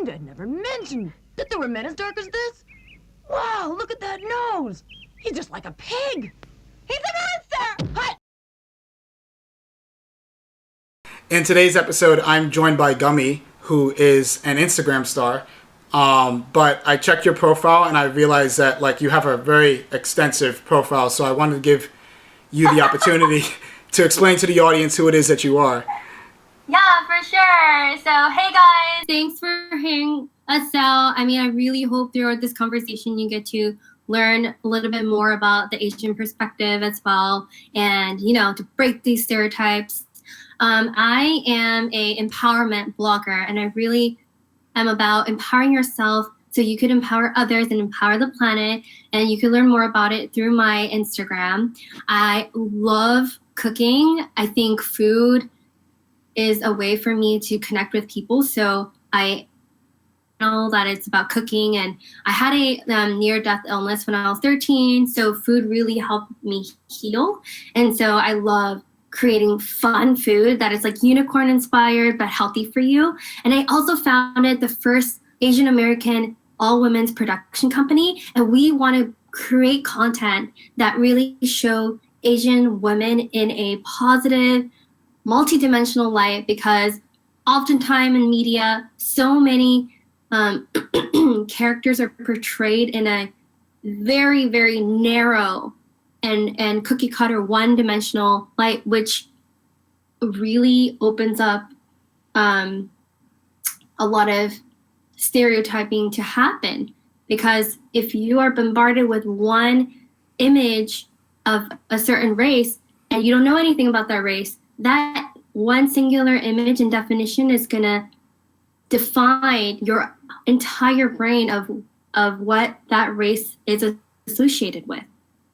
mind, I never mentioned that there were men as dark as this. Wow, look at that nose. He's just like a pig. He's a monster! Hi. In today's episode, I'm joined by Geummy, who is an Instagram star. But I checked your profile and I realized that you have a very extensive profile. So I wanted to give you the opportunity to explain to the audience who it is that you are. Yeah, for sure. So, hey guys, thanks for hearing us out. I really hope throughout this conversation you get to learn a little bit more about the Asian perspective as well, and to break these stereotypes. I am a empowerment blogger, and I really am about empowering yourself so you could empower others and empower the planet, and you can learn more about it through my Instagram. I love cooking. I think food is a way for me to connect with people, so I know that it's about cooking, and I had a near-death illness when I was 13, so food really helped me heal, and so I love creating fun food that is unicorn inspired but healthy for you. And I also founded the first Asian American all women's production company, and we want to create content that really show Asian women in a positive, multidimensional light, because oftentimes in media so many characters are portrayed in a very, very narrow and cookie cutter one-dimensional light, which really opens up a lot of stereotyping to happen. Because if you are bombarded with one image of a certain race and you don't know anything about that race, that one singular image and definition is going to define your entire brain of what that race is associated with.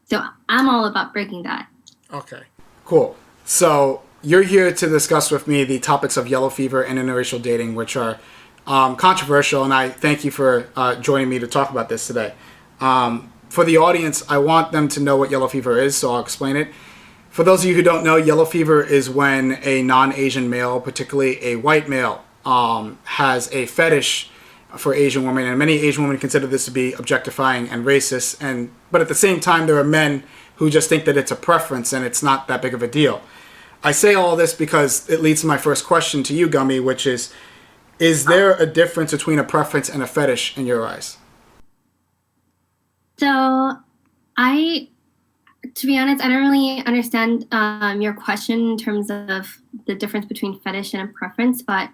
So I'm all about breaking that. Okay, cool. So you're here to discuss with me the topics of yellow fever and interracial dating, which are controversial, and I thank you for joining me to talk about this today. For the audience, I want them to know what yellow fever is, so I'll explain it. For those of you who don't know, yellow fever is when a non-Asian male, particularly a white male, has a fetish for Asian women, and many Asian women consider this to be objectifying and racist, but at the same time there are men who just think that it's a preference and it's not that big of a deal. I say all this because it leads to my first question to you, Geummy, which is there a difference between a preference and a fetish in your eyes? So to be honest, I don't really understand your question in terms of the difference between fetish and a preference, but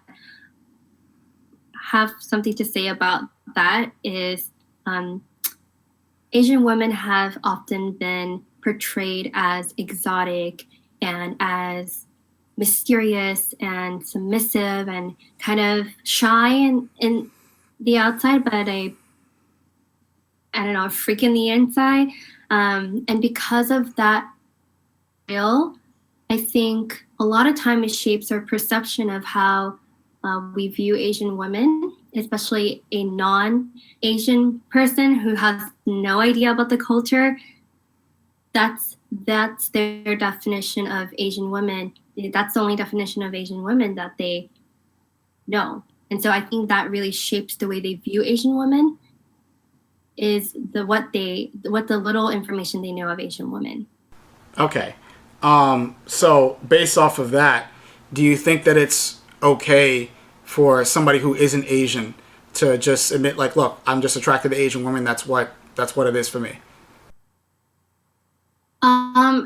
have something to say about that is Asian women have often been portrayed as exotic and as mysterious and submissive and kind of shy in the outside, but a freak in the inside. And because of that, I think a lot of time it shapes our perception of how we view Asian women, especially a non-Asian person who has no idea about the culture. That's their definition of Asian women. That's the only definition of Asian women that they know. And so I think that really shapes the way they view Asian women, is what the little information they know of Asian women. Okay. So based off of that, do you think that it's okay for somebody who isn't Asian to just admit, look, I'm just attracted to Asian women, that's what it is for me? I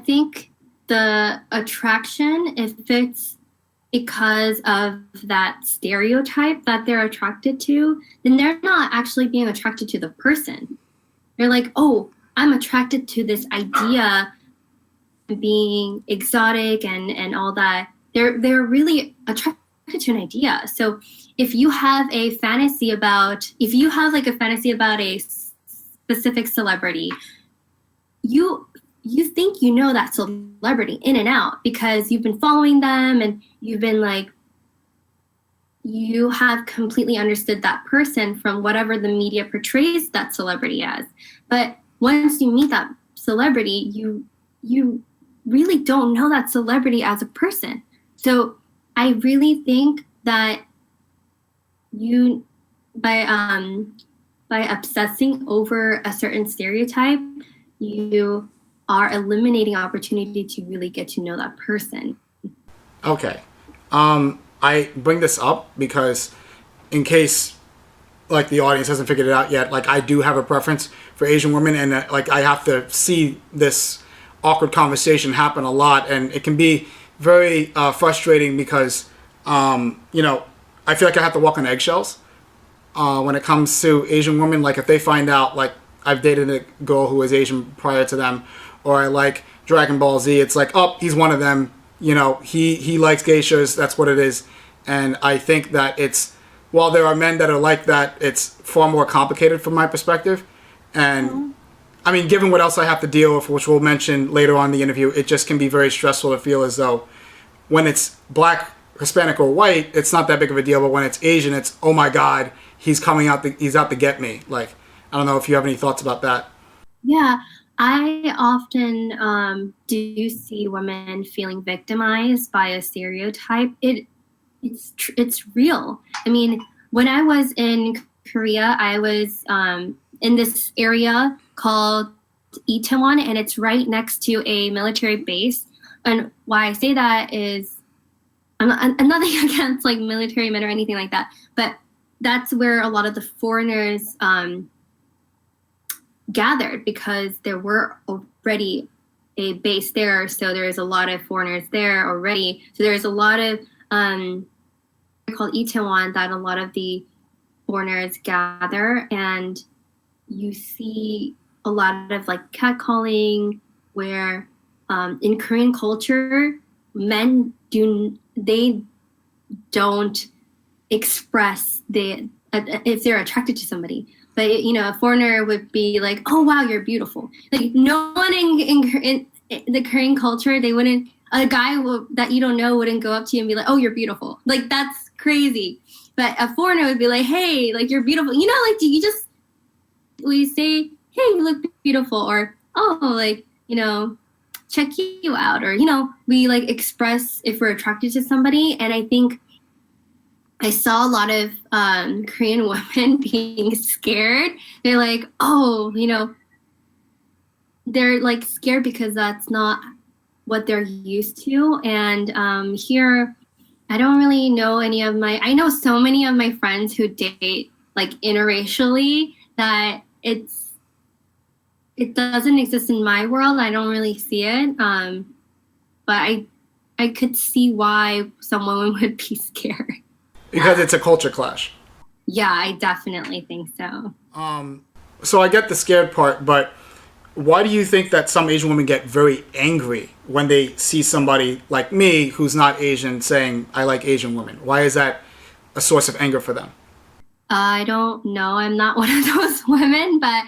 think the attraction, if it's because of that stereotype that they're attracted to, then they're not actually being attracted to the person. They're like, oh, I'm attracted to this idea of being exotic and all that. They're really attracted to an idea. So if you have a fantasy about a specific celebrity, you think you know that celebrity in and out because you've been following them and you've been you have completely understood that person from whatever the media portrays that celebrity as. But once you meet that celebrity, you really don't know that celebrity as a person. So I really think that you by obsessing over a certain stereotype, you are eliminating opportunity to really get to know that person. Okay. I bring this up because in case like the audience hasn't figured it out yet, like I do have a preference for Asian women, and like I have to see this awkward conversation happen a lot, and it can be very frustrating because I feel like I have to walk on eggshells when it comes to Asian women. Like if they find out like I've dated a girl who was Asian prior to them, or I like Dragon Ball Z, it's like, oh, he's one of them. He likes geishas. That's what it is. And I think that while there are men that are like that, it's far more complicated from my perspective. And I mean, given what else I have to deal with, which we'll mention later on in the interview, it just can be very stressful to feel as though when it's black, Hispanic, or white, it's not that big of a deal. But when it's Asian, it's, oh my God, he's out to get me. Like, I don't know if you have any thoughts about that. Yeah, I often do see women feeling victimized by a stereotype. It's real. I mean, when I was in Korea, I was in this area called Itaewon, and it's right next to a military base. And why I say that is, I'm nothing against like military men or anything like that, but that's where a lot of the foreigners gathered, because there were already a base there, so there's a lot of foreigners there already. So there's a lot of called Itaewon that a lot of the foreigners gather, and you see a lot of like catcalling, where in Korean culture, men don't express if they're attracted to somebody. But a foreigner would be like, "Oh wow, you're beautiful." Like no one in the Korean culture, they wouldn't. A guy that you don't know wouldn't go up to you and be like, "Oh, you're beautiful." Like that's crazy. But a foreigner would be like, "Hey, like you're beautiful." Like we say, "Hey, you look beautiful," or "Oh, like check you out," or we like express if we're attracted to somebody. And I think I saw a lot of Korean women being scared. They're like, oh, they're like scared because that's not what they're used to. And here, I don't really know I know so many of my friends who date like interracially that it doesn't exist in my world. I don't really see it. But I could see why some women would be scared. Because it's a culture clash. Yeah, I definitely think so. So I get the scared part, but why do you think that some Asian women get very angry when they see somebody like me who's not Asian saying, I like Asian women? Why is that a source of anger for them? I don't know. I'm not one of those women, but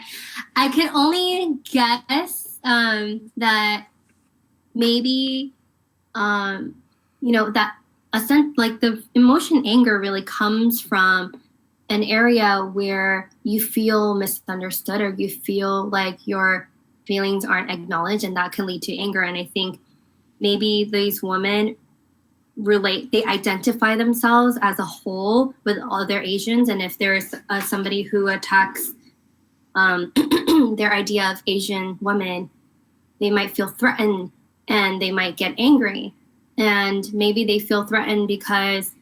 I can only guess that maybe, that a sense like the emotion anger really comes from an area where you feel misunderstood, or you feel like your feelings aren't acknowledged, and that can lead to anger. And I think maybe these women they identify themselves as a whole with other Asians, and if there's somebody who attacks their idea of Asian women, they might feel threatened and they might get angry. And maybe they feel threatened because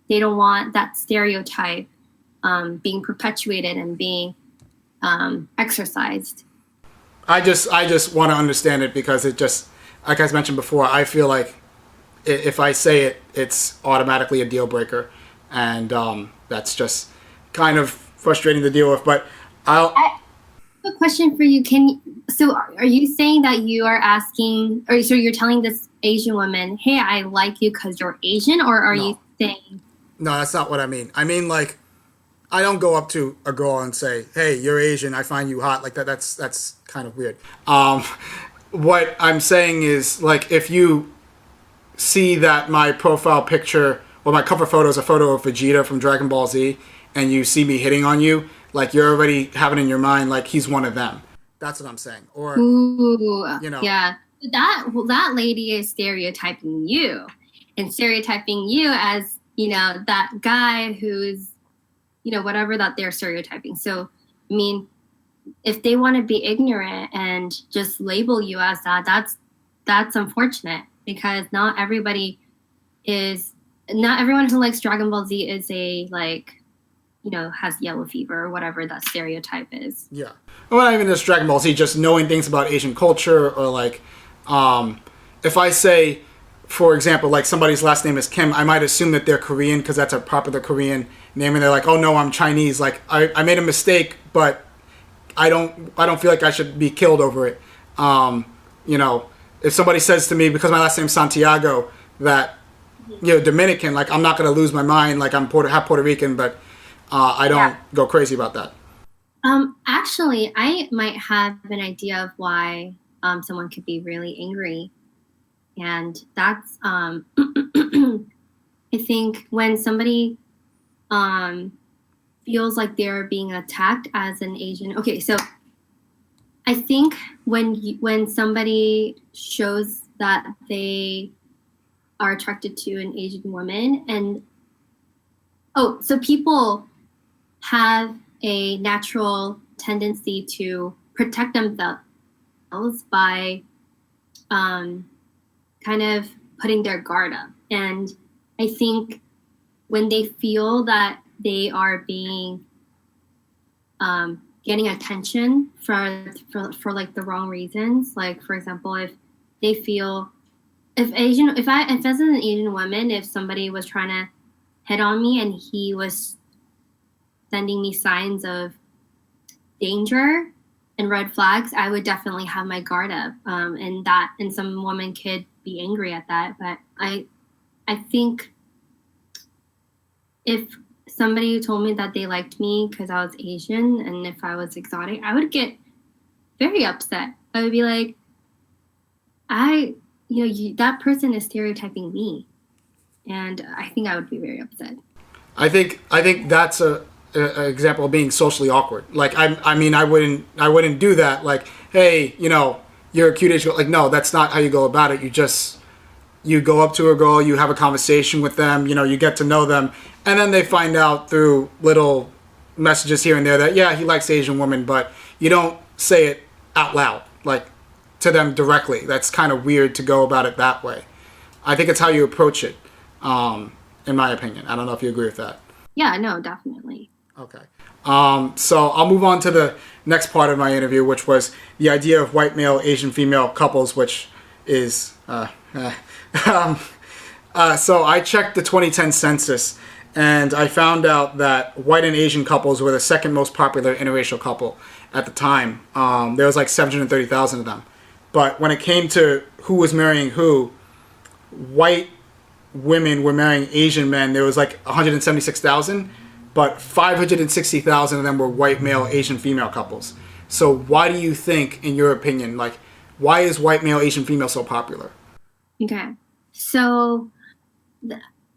they don't want that stereotype being perpetuated and being exercised. I just want to understand it, because it just, like I mentioned before, I feel like if I say it, it's automatically a deal breaker, and that's just kind of frustrating to deal with. But I have a question for you. So are you saying that you are asking, or so you're telling this Asian woman, hey, I like you because you're Asian, or are you saying? No, that's not what I mean. I mean, like, I don't go up to a girl and say, hey, you're Asian, I find you hot. Like that's kind of weird. What I'm saying is, like, if you see that my profile picture or my cover photo is a photo of Vegeta from Dragon Ball Z, and you see me hitting on you, like, you're already having in your mind, like, he's one of them. That's what I'm saying. Or, ooh, yeah. That lady is stereotyping you. and stereotyping you as, that guy who's, whatever that they're stereotyping. So, I mean, if they want to be ignorant and just label you as that, that's unfortunate, because not everyone who likes Dragon Ball Z is has yellow fever or whatever that stereotype is. Yeah. Well, not even just Dragon Ball Z, just knowing things about Asian culture, or if I say, for example, like somebody's last name is Kim, I might assume that they're Korean because that's a popular Korean name, and they're like, oh no, I'm Chinese. Like I made a mistake, but I don't feel like I should be killed over it. If somebody says to me, because my last name's Santiago, that Dominican, like I'm not gonna lose my mind. Like I'm half Puerto Rican, but I don't go crazy about that. Actually, I might have an idea of why someone could be really angry. And that's, I think when somebody feels like they're being attacked as an Asian. Okay, so I think when somebody shows that they are attracted to an Asian woman, and so people have a natural tendency to protect themselves by kind of putting their guard up. And I think when they feel that they are being getting attention for like the wrong reasons, like for example, if they feel if as an Asian woman, if somebody was trying to hit on me and he was sending me signs of danger and red flags, I would definitely have my guard up. And some woman could be angry at that. But I think if somebody told me that they liked me because I was Asian and if I was exotic, I would get very upset. I would be like, that person is stereotyping me. And I think I would be very upset. I think that's an example of being socially awkward. Like I mean I wouldn't do that. Like, hey, you're a cute Asian girl. Like, no, that's not how you go about it. You go up to a girl, you have a conversation with them, you get to know them, and then they find out through little messages here and there that he likes Asian women, but you don't say it out loud, like to them directly. That's kind of weird to go about it that way. I think it's how you approach it. In my opinion. I don't know if you agree with that. Yeah, no, definitely. Okay. So I'll move on to the next part of my interview, which was the idea of white male, Asian female couples, which is... So I checked the 2010 census, and I found out that white and Asian couples were the second most popular interracial couple at the time. There was like 730,000 of them. But when it came to who was marrying who, white women were marrying Asian men. There was like 176,000, but 560,000 of them were white male, Asian female couples. So why do you think, in your opinion, like, why is white male, Asian female so popular? Okay. So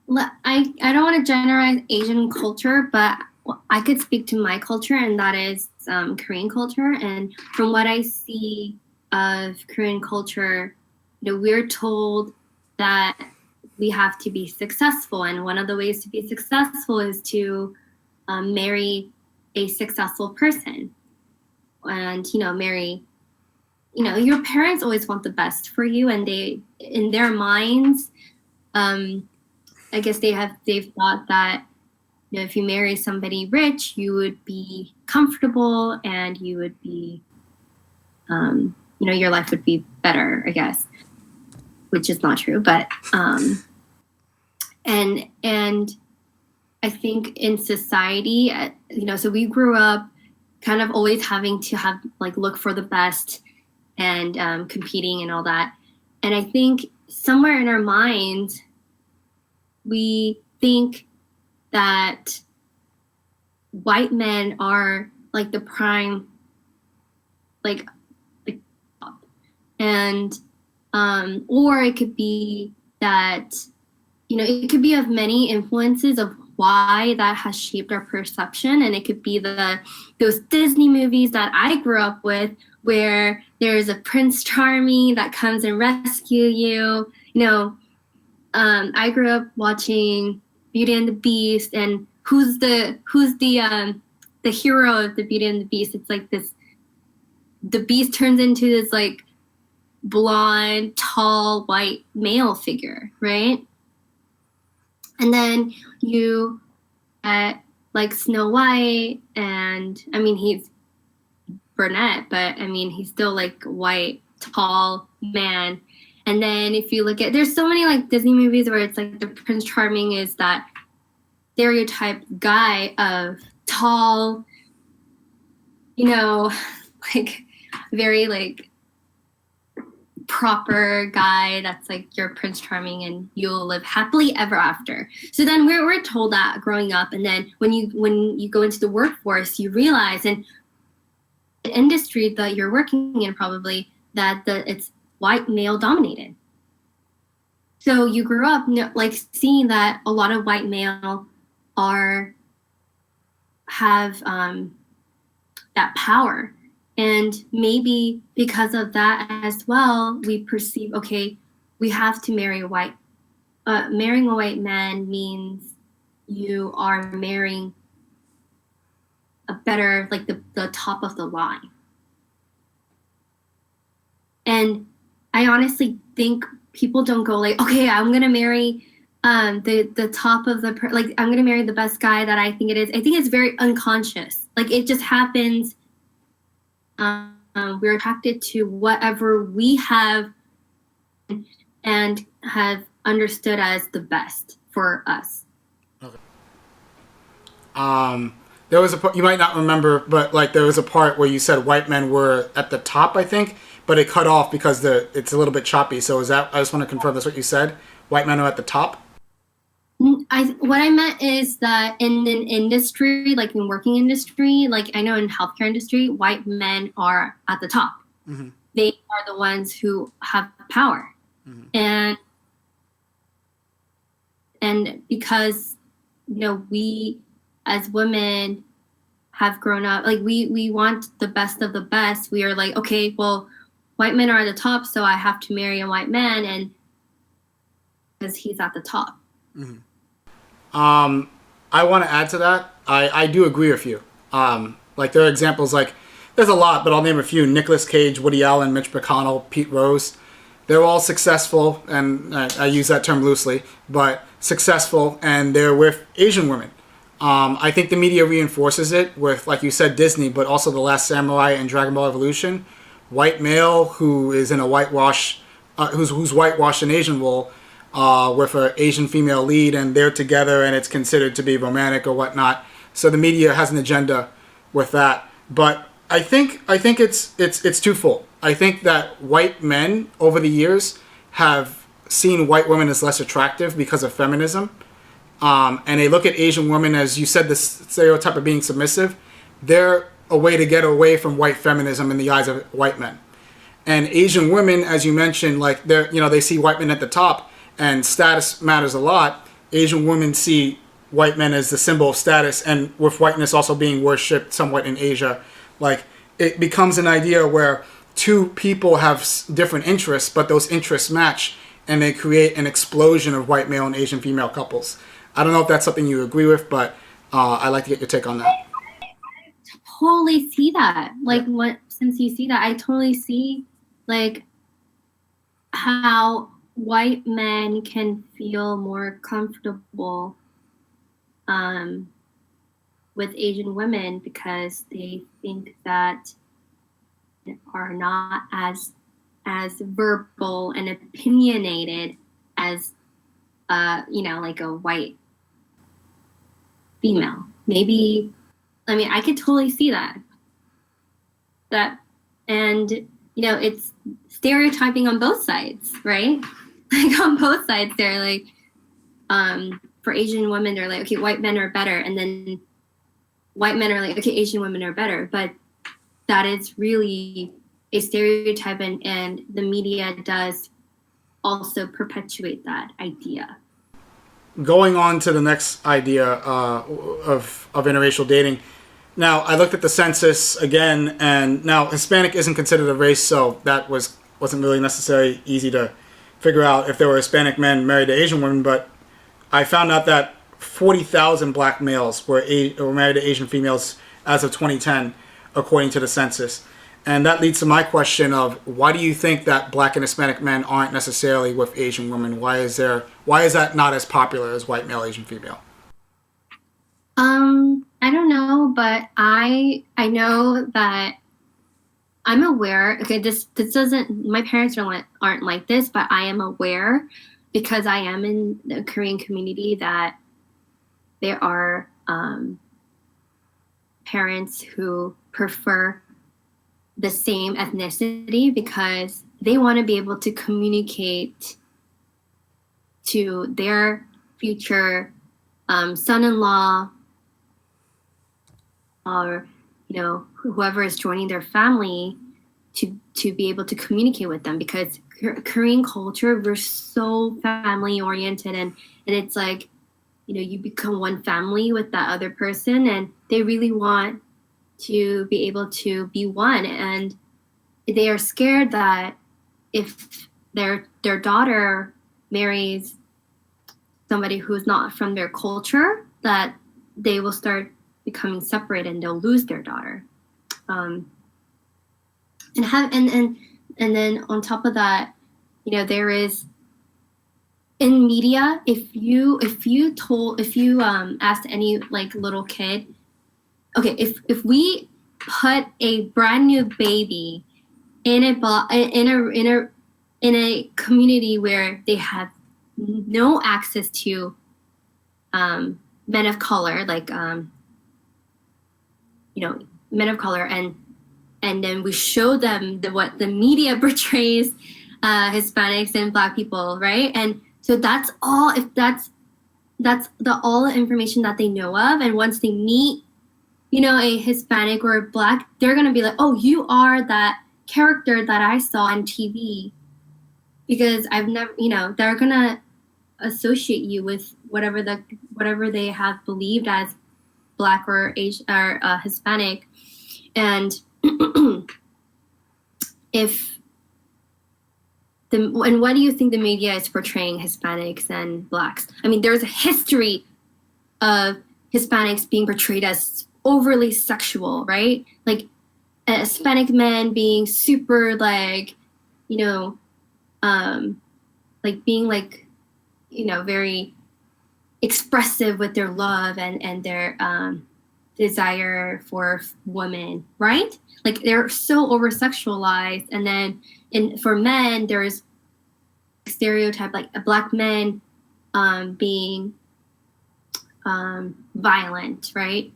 I don't want to generalize Asian culture, but I could speak to my culture, and that is Korean culture. And from what I see of Korean culture, we're told that we have to be successful, and one of the ways to be successful is to marry a successful person, and marry. Your parents always want the best for you, and they, in their minds, I guess they've thought that if you marry somebody rich, you would be comfortable and you would be, your life would be better, I guess. Which is not true, but and I think in society, so we grew up kind of always having to have look for the best and competing and all that. And I think somewhere in our minds, we think that white men are the prime, and or it could be that, it could be of many influences of why that has shaped our perception. And it could be those Disney movies that I grew up with, where there's a Prince Charming that comes and rescue you. I grew up watching Beauty and the Beast, and who's the hero of the Beauty and the Beast? It's like this. The Beast turns into this like blonde, tall, white male figure, right? And then you get like Snow White, and I mean he's brunette, but I mean he's still like white, tall man. And then if you look at, there's so many like Disney movies where it's like the Prince Charming is that stereotype guy of tall, you know, like very like proper guy that's like your Prince Charming and you'll live happily ever after. So then we're told that growing up, and then when you go into the workforce, you realize, and the industry that you're working in probably, that it's white male dominated. So you grew up like seeing that a lot of white male have that power. And maybe because of that as well, we perceive, okay, we have to marry a white. Marrying a white man means you are marrying a better, like the top of the line. And I honestly think people don't go like, okay, I'm gonna marry the top of like I'm gonna marry the best guy that I think it is. I think it's very unconscious. Like it just happens. We're attracted to whatever we have and have understood as the best for us. Okay. There was you might not remember, but like there was a part where you said white men were at the top, I think, but it cut off because it's a little bit choppy. So is that? I just want to confirm that's what you said. White men are at the top. What I meant is that in an industry, like in working industry, like I know in healthcare industry, white men are at the top. Mm-hmm. They are the ones who have power. Mm-hmm. And because, you know, we as women have grown up, like we want the best of the best. We are like, okay, well, white men are at the top, so I have to marry a white man, and because he's at the top. Mm-hmm. I want to add to that. I do agree with you. Like there are examples, like there's a lot, but I'll name a few. Nicolas Cage, Woody Allen, Mitch McConnell, Pete Rose. They're all successful, and I use that term loosely, but successful, and they're with Asian women. I think the media reinforces it with, like you said, Disney, but also The Last Samurai and Dragon Ball Evolution. White male who is in a whitewash, who's whitewashed in Asian wool, with an Asian female lead, and they're together, and it's considered to be romantic or whatnot. So the media has an agenda with that. But I think it's twofold. I think that white men over the years have seen white women as less attractive because of feminism, and they look at Asian women, as you said, the stereotype of being submissive. They're a way to get away from white feminism in the eyes of white men. And Asian women, as you mentioned, like they see white men at the top. And status matters a lot. Asian women see white men as the symbol of status, and with whiteness also being worshipped somewhat in Asia, like it becomes an idea where two people have different interests, but those interests match, and they create an explosion of white male and Asian female couples. I don't know if that's something you agree with, but I'd like to get your take on that. I totally see that. Like, since you see that, I totally see like how white men can feel more comfortable with Asian women because they think that they are not as verbal and opinionated as like a white female. Maybe, I mean, I could totally see that. And it's stereotyping on both sides, right? Like on both sides, they're like, for Asian women, they're like, okay, white men are better. And then white men are like, okay, Asian women are better. But that is really a stereotype, and the media does also perpetuate that idea. Going on to the next idea of interracial dating. Now, I looked at the census again, and now Hispanic isn't considered a race, so that wasn't really necessarily easy to figure out if there were Hispanic men married to Asian women, but I found out that 40,000 black males were married to Asian females as of 2010, according to the census. And that leads to my question of, why do you think that black and Hispanic men aren't necessarily with Asian women? Why is that not as popular as white male, Asian female? I don't know, but I know that I'm aware. Okay, this doesn't. My parents aren't like this, but I am aware because I am in the Korean community that there are parents who prefer the same ethnicity because they want to be able to communicate to their future son-in-law or whoever is joining their family to be able to communicate with them, because Korean culture, we're so family oriented, and it's like you become one family with that other person, and they really want to be able to be one, and they are scared that if their daughter marries somebody who's not from their culture, that they will start becoming separate and they'll lose their daughter. And then on top of that, there is in media, if you asked any little kid, okay, if we put a brand new baby in a community where they have no access to men of color, men of color, and then we show them what the media portrays Hispanics and Black people, right? And so that's all. If that's all the information that they know of, and once they meet, a Hispanic or a Black, they're gonna be like, "Oh, you are that character that I saw on TV," because I've never, they're gonna associate you with whatever they have believed as Black or Asian or Hispanic. And and what do you think the media is portraying Hispanics and Blacks? I mean, there's a history of Hispanics being portrayed as overly sexual, right? Like Hispanic men being super being very expressive with their love and their desire for women, right? Like they're so over sexualized. And then for men, there's stereotype like a Black men being violent, right?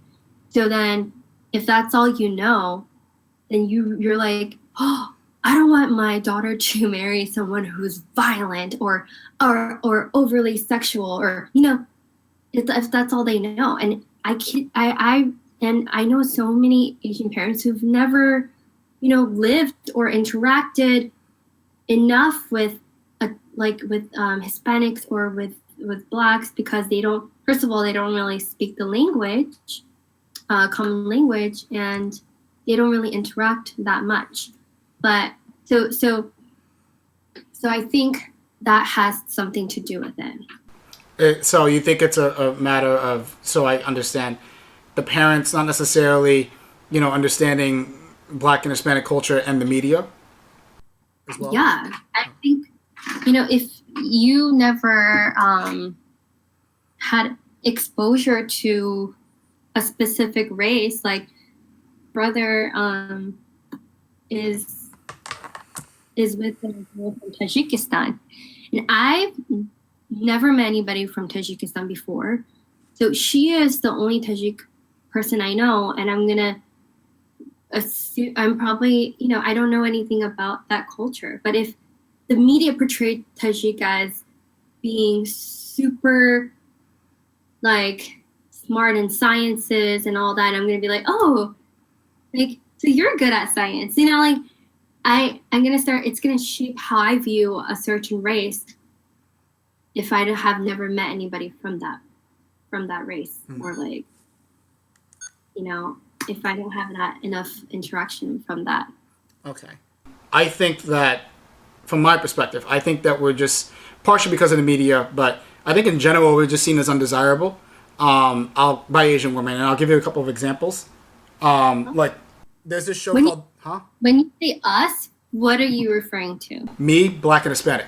So then if that's all then you're like, oh, I don't want my daughter to marry someone who's violent or overly sexual, or if that's all they know. And I know so many Asian parents who've never lived or interacted enough with Hispanics or with Blacks, because they don't really speak the language, common language, and they don't really interact that much. But so I think that has something to do with it. So you think it's a matter of, so I understand, the parents not necessarily, understanding Black and Hispanic culture and the media as well? Yeah, I think, if you never had exposure to a specific race, like brother is with a girl from Tajikistan, and I've never met anybody from Tajikistan before, so she is the only Tajik person I know, and I'm probably, I don't know anything about that culture. But if the media portrayed Tajik as being super smart in sciences and all that, I'm gonna be like, oh, so you're good at science, I'm gonna start. It's gonna shape how I view a certain race if I have never met anybody from that race, or if I don't have enough interaction from that. Okay. I think that from my perspective. I think that we're just, partially because of the media, but I think in general we're just seen as undesirable by Asian women. And I'll give you a couple of examples. Like, there's this show called... When you say us, what are you referring to? Me, Black and Hispanic.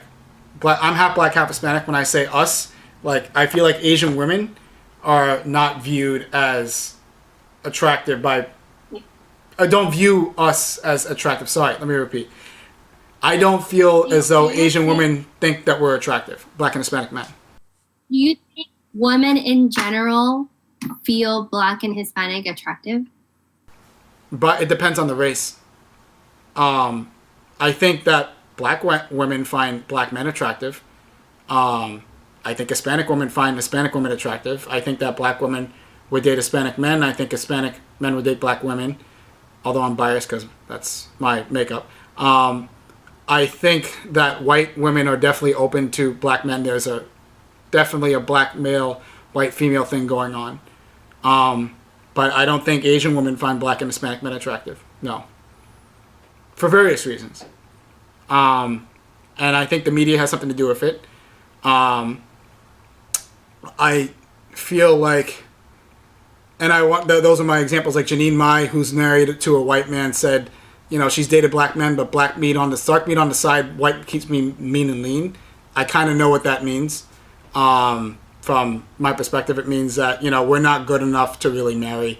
I'm half Black, half Hispanic. When I say us, like, I feel like Asian women are not viewed as attractive by... I don't view us as attractive. Sorry, let me repeat. I don't feel as though Asian women think that we're attractive. Black and Hispanic men. Do you think women in general feel Black and Hispanic attractive? But it depends on the race. I think that Black women find Black men attractive. I think Hispanic women find Hispanic women attractive. I think that Black women would date Hispanic men. I think Hispanic men would date Black women. Although I'm biased because that's my makeup. I think that white women are definitely open to Black men. There's definitely a Black male, white female thing going on. But I don't think Asian women find Black and Hispanic men attractive. No. For various reasons. And I think the media has something to do with it. I feel like, and I want those are my examples. Like Janine Mai, who's married to a white man, said, you know, she's dated Black men, but dark meat on the side, white keeps me mean and lean. I kind of know what that means. From my perspective, it means that, you know, we're not good enough to really marry.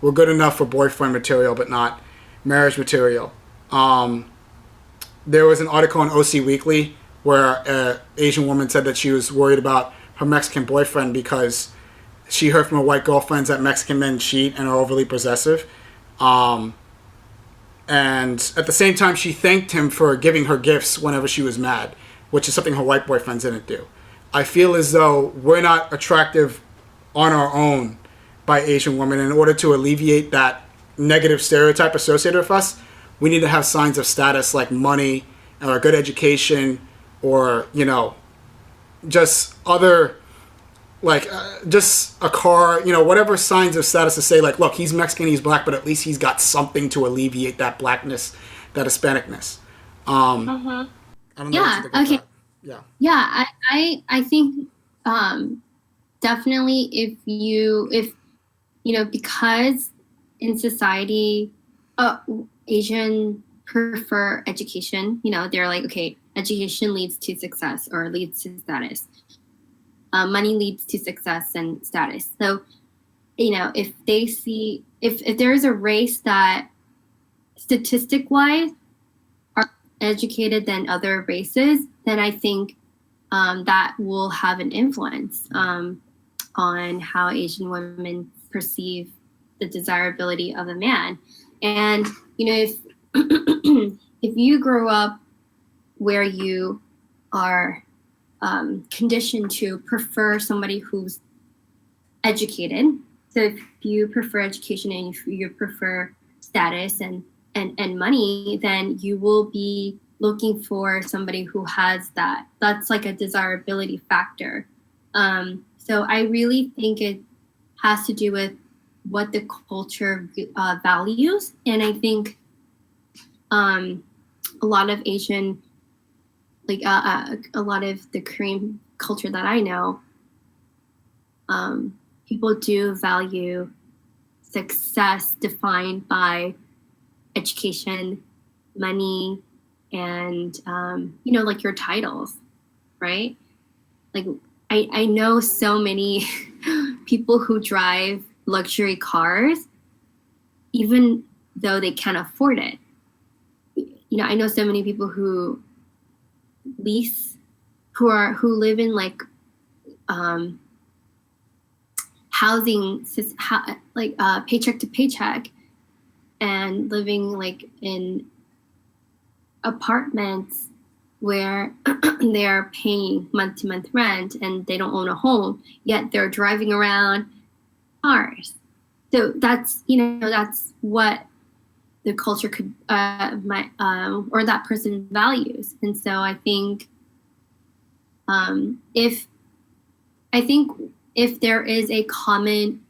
We're good enough for boyfriend material, but not marriage material. There was an article in OC Weekly where an Asian woman said that she was worried about her Mexican boyfriend because she heard from her white girlfriends that Mexican men cheat and are overly possessive. And at the same time, she thanked him for giving her gifts whenever she was mad, which is something her white boyfriends didn't do. I feel as though we're not attractive on our own by Asian women. In order to alleviate that negative stereotype associated with us, we need to have signs of status like money or a good education or, you know, just other, like, just a car, you know, whatever signs of status to say, like, look, he's Mexican, he's Black, but at least he's got something to alleviate that Blackness, that Hispanicness. I don't know what you think of that. Yeah, I think definitely if you know, because in society Asian prefer education, you know, they're like, okay, education leads to success or leads to status. Money leads to success and status. So, you know, if they see if there's a race that statistic wise are educated than other races, then I think that will have an influence on how Asian women perceive the desirability of a man. And, you know, if if you grow up where you are conditioned to prefer somebody who's educated, so if you prefer education and if you prefer status and money, then you will be looking for somebody who has that. That's like a desirability factor. So I really think it has to do with what the culture values. And I think a lot of Asian, like a lot of the Korean culture that I know, people do value success defined by education, money, and you know, like your titles, right? Like I know so many people who drive luxury cars even though they can't afford it. You know, I know so many people who lease, who live in like housing, like paycheck to paycheck, and living like in apartments where they are paying month-to-month rent and they don't own a home, yet they're driving around cars. So that's, you know, that's what the culture could or that person values. And so I think if there is a common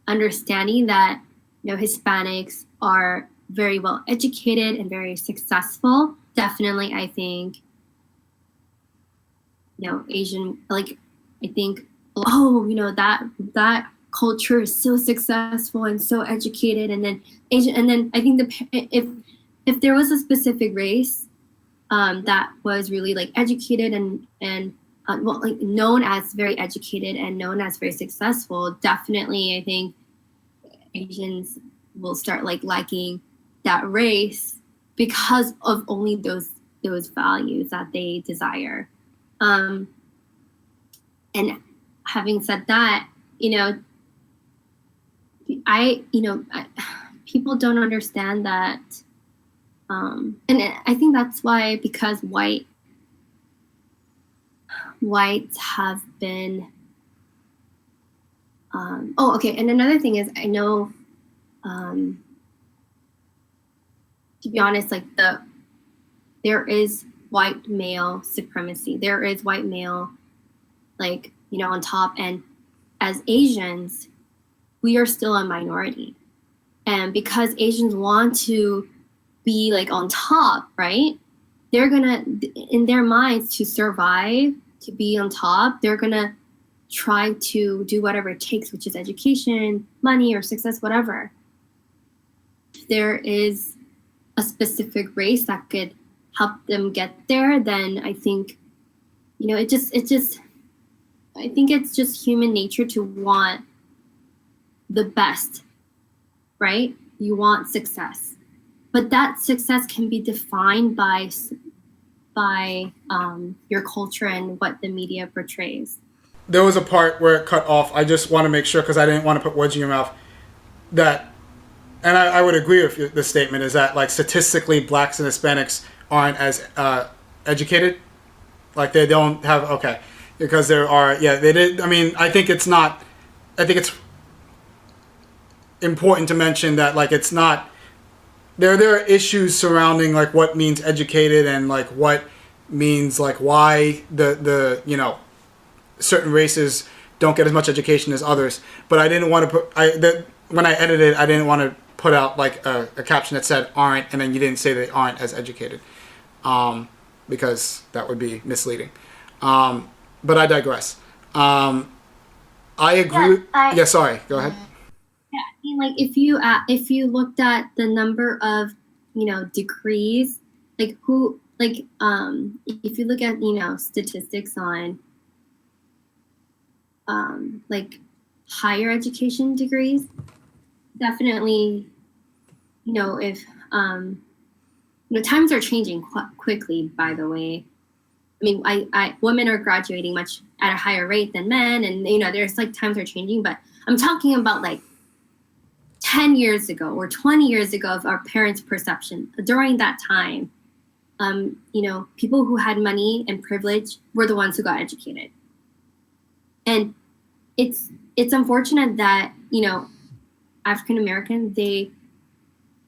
understanding that, you know, Hispanics are very well educated and very successful, definitely I think Asian, like, I think, oh, that culture is so successful and so educated, and then Asian, and then I think if there was a specific race that was really like educated and well, like known as very educated and known as very successful, definitely I think Asians will start like liking that race because of only those values that they desire. And having said that, people don't understand that, and I think that's why, because whites have been. Oh, okay. And another thing is, I know, to be honest, like there is white male supremacy. There is white male, like, on top. And as Asians, we are still a minority. And because Asians want to be like on top, right? They're gonna, in their minds, to survive, to be on top, they're gonna try to do whatever it takes, which is education, money, or success, whatever. If there is a specific race that could help them get there, then I think, I think it's just human nature to want the best, right? You want success, but that success can be defined by your culture and what the media portrays. There was a part where it cut off. I just want to make sure, because I didn't want to put words in your mouth, that, and I would agree with the statement, is that like statistically blacks and Hispanics aren't as educated. Like they don't have, okay, because there are, yeah, they did. I mean, I think it's important to mention that like it's not, there are issues surrounding like what means educated and like what means like why the certain races don't get as much education as others. But I didn't want to put, when I edited, I didn't want to put out like a caption that said aren't, and then you didn't say they aren't as educated, because that would be misleading. But I digress. I agree. Yeah, sorry. Go ahead. Yeah, I mean, like if you looked at the number of degrees, like if you look at statistics on like higher education degrees, definitely if times are changing quickly, by the way. I mean, women are graduating much at a higher rate than men, and there's like times are changing, but I'm talking about like 10 years ago or 20 years ago of our parents' perception. During that time, people who had money and privilege were the ones who got educated. And it's unfortunate that, African American, they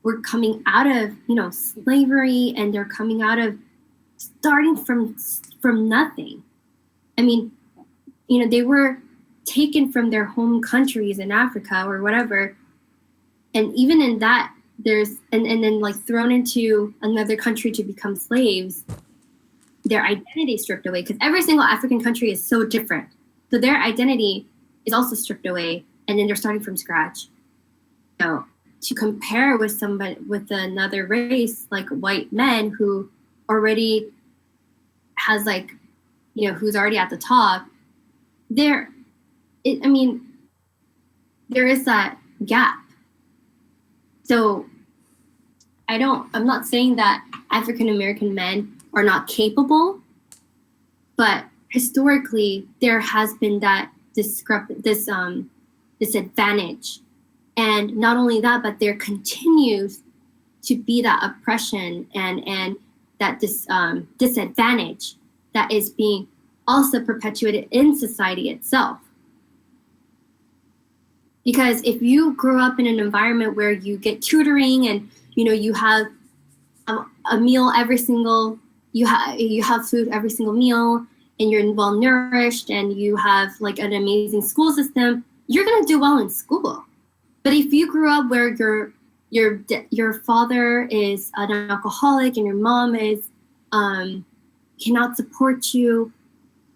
were coming out of, slavery, and they're coming out of starting from nothing. I mean, they were taken from their home countries in Africa or whatever. And even in that, there's, and then like thrown into another country to become slaves, their identity stripped away, because every single African country is so different. So their identity is also stripped away, and then they're starting from scratch. To compare with another race, like white men who already has like, who's already at the top, there is that gap. So I'm not saying that African American men are not capable, but historically there has been that disadvantage. And not only that, but there continues to be that oppression and that disadvantage that is being also perpetuated in society itself. Because if you grow up in an environment where you get tutoring and you have a meal every single, you have food every single meal, and you're well nourished, and you have like an amazing school system, you're gonna do well in school. But if you grew up where your father is an alcoholic and your mom is cannot support you,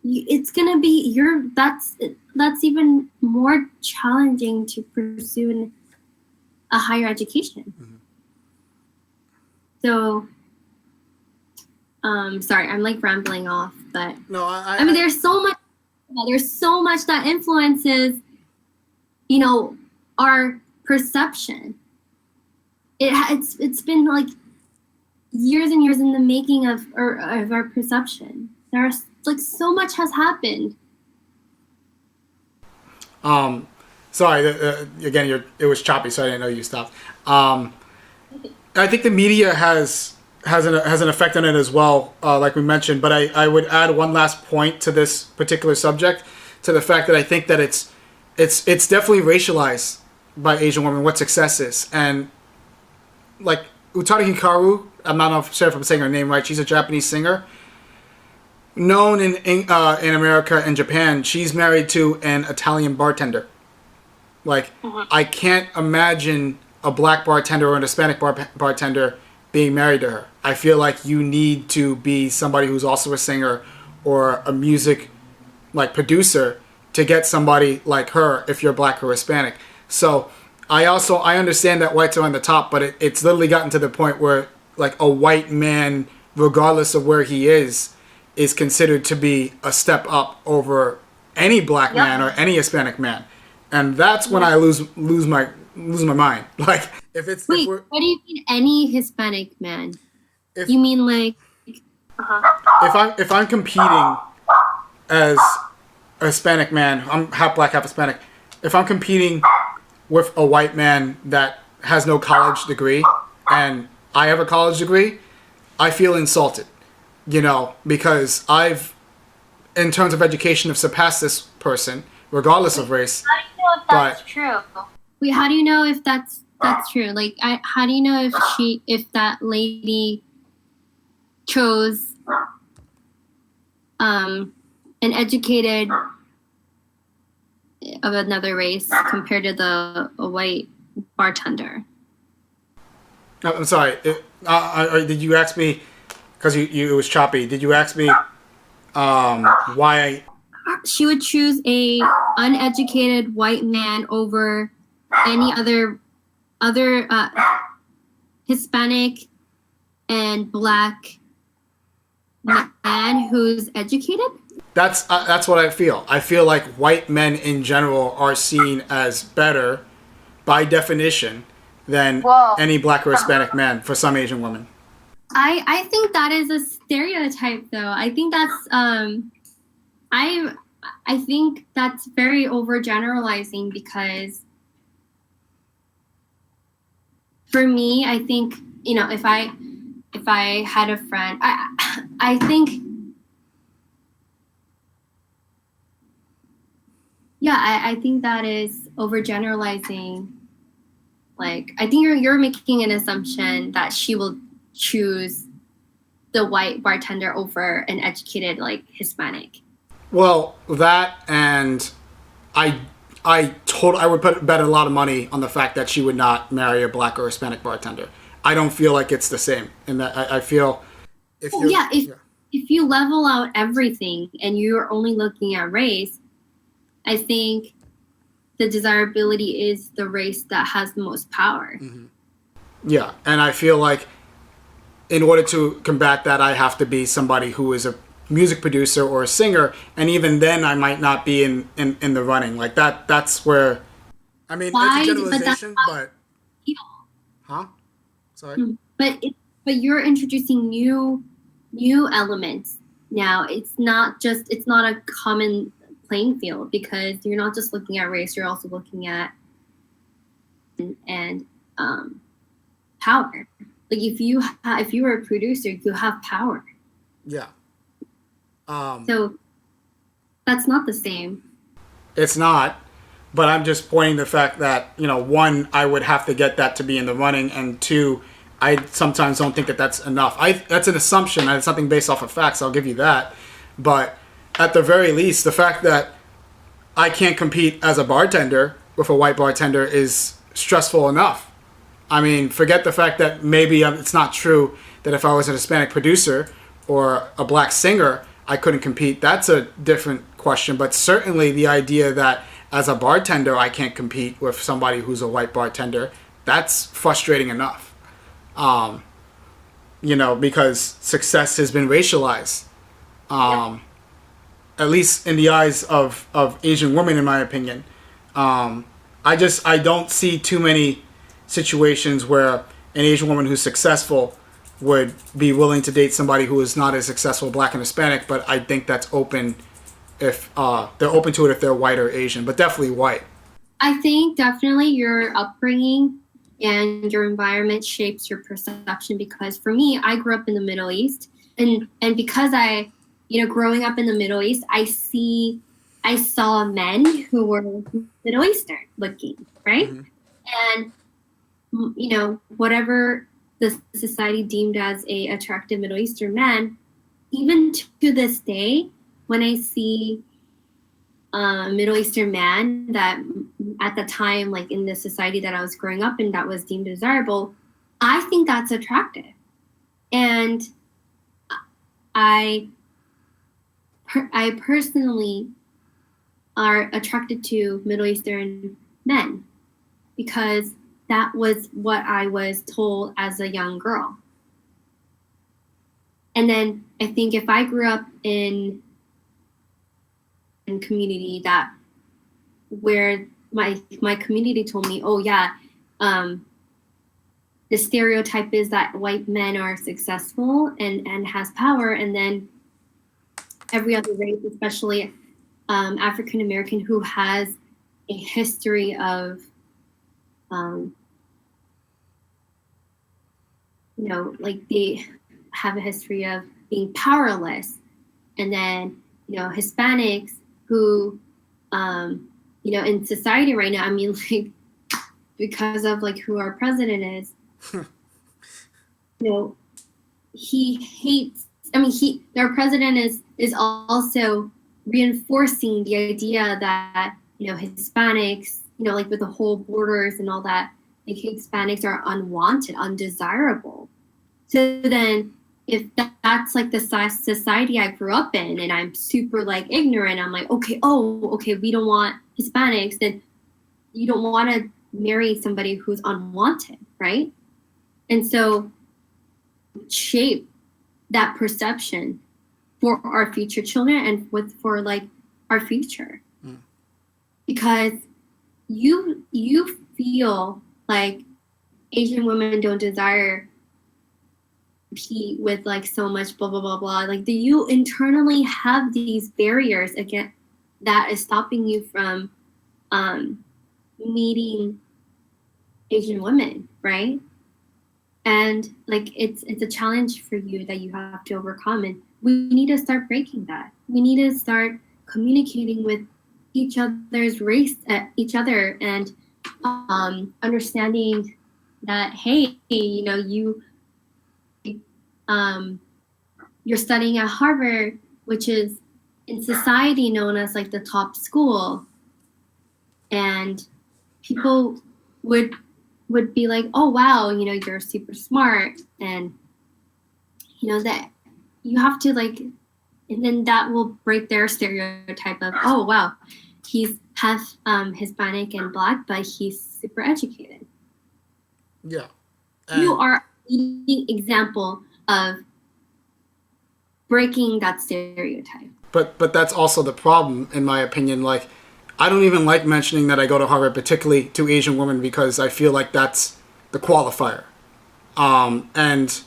it's gonna be that's even more challenging to pursue in a higher education. Mm-hmm. So, sorry, I'm like rambling off, but No, I mean, there's so much that influences, our perception. It's been like years and years in the making of our perception. There's like so much has happened. Sorry, again, it was choppy, so I didn't know you stopped. I think the media has an effect on it as well, like we mentioned. But I would add one last point to this particular subject, to the fact that I think that it's definitely racialized by Asian women what success is. And like Utari Hikaru, I'm not sure if I'm saying her name right. She's a Japanese singer, known in America and Japan. She's married to an Italian bartender. Like, I can't imagine a black bartender or an Hispanic bartender being married to her. I feel like you need to be somebody who's also a singer or a music like producer to get somebody like her if you're black or Hispanic. So I understand that whites are on the top, but it's literally gotten to the point where like a white man, regardless of where he is considered to be a step up over any black man or any Hispanic man. And that's when I lose my mind. Like, if it's... Wait, what do you mean any Hispanic man? You mean like... If I'm competing as a Hispanic man, I'm half black, half Hispanic. If I'm competing with a white man that has no college degree and I have a college degree, I feel insulted, because I've, in terms of education, have surpassed this person, regardless of race. How do you know if that's true? Wait, how do you know if that's true? Like, how do you know if that lady chose an educated of another race compared to a white bartender? I'm sorry. Did you ask me? Because it was choppy. Did you ask me why? She would choose a uneducated white man over any other Hispanic and black man who's educated. That's what I feel. I feel like white men in general are seen as better, by definition, than any black or Hispanic man for some Asian women. I think that is a stereotype, though. I think that's I think that's very overgeneralizing, because for me, I think, if I had a friend, I think, I think that is overgeneralizing. Like, I think you're making an assumption that she will choose the white bartender over an educated, like, Hispanic. Well, that, and I would bet a lot of money on the fact that she would not marry a black or Hispanic bartender. I don't feel like it's the same. In that I feel if you level out everything and you're only looking at race, I think the desirability is the race that has the most power. Mm-hmm. Yeah, and I feel like in order to combat that, I have to be somebody who is a music producer or a singer, and even then I might not be in the running. Like that's where, I mean, it's a generalization, but huh? Sorry. But you're introducing new elements now. It's not a common playing field, because you're not just looking at race, you're also looking at and power. Like, if you were a producer, you have power. Yeah. So that's not the same. It's not, but I'm just pointing the fact that, one, I would have to get that to be in the running, and two, I sometimes don't think that that's enough. That's an assumption, and it's something based off of facts, I'll give you that. But at the very least, the fact that I can't compete as a bartender with a white bartender is stressful enough. I mean, forget the fact that maybe it's not true that if I was a Hispanic producer or a black singer, I couldn't compete, that's a different question. But certainly the idea that as a bartender I can't compete with somebody who's a white bartender, that's frustrating enough. Because success has been racialized. At least in the eyes of Asian women, in my opinion. I don't see too many situations where an Asian woman who's successful would be willing to date somebody who is not as successful, Black and Hispanic, but I think that's open if they're open to it if they're white or Asian, but definitely white. I think definitely your upbringing and your environment shapes your perception, because for me, I grew up in the Middle East, and because growing up in the Middle East, I saw men who were Middle Eastern looking, right? Mm-hmm. And whatever the society deemed as a attractive Middle Eastern man, even to this day, when I see a Middle Eastern man that at the time, like in the society that I was growing up in, that was deemed desirable, I think that's attractive. And I personally are attracted to Middle Eastern men because that was what I was told as a young girl. And then I think if I grew up in a community where my community told me, oh yeah, the stereotype is that white men are successful and has power, and then every other race, especially African American, who has a history of they have a history of being powerless, and then Hispanics who in society right now, I mean, like, because of like who our president is, he hates, their president is also reinforcing the idea that Hispanics, like with the whole borders and all that, like Hispanics are unwanted, undesirable. So then if that's like the society I grew up in, and I'm super like ignorant, I'm like, okay, we don't want Hispanics, then you don't want to marry somebody who's unwanted, right? And so shape that perception for our future children and for like our future. Because you feel like Asian women don't desire compete with like so much blah blah blah blah, like you internally have these barriers again that is stopping you from meeting Asian women, right? And like it's a challenge for you that you have to overcome, and we need to start breaking that. We need to start communicating with each other's race, each other, and understanding that, hey, you're studying at Harvard, which is in society known as like the top school, and people would be like, oh wow, you're super smart, and that you have to like, and then that will break their stereotype of, oh wow, he's half Hispanic and Black, but he's super educated. Yeah. You are a leading example of breaking that stereotype. But that's also the problem, in my opinion. Like, I don't even like mentioning that I go to Harvard, particularly to Asian women, because I feel like that's the qualifier. And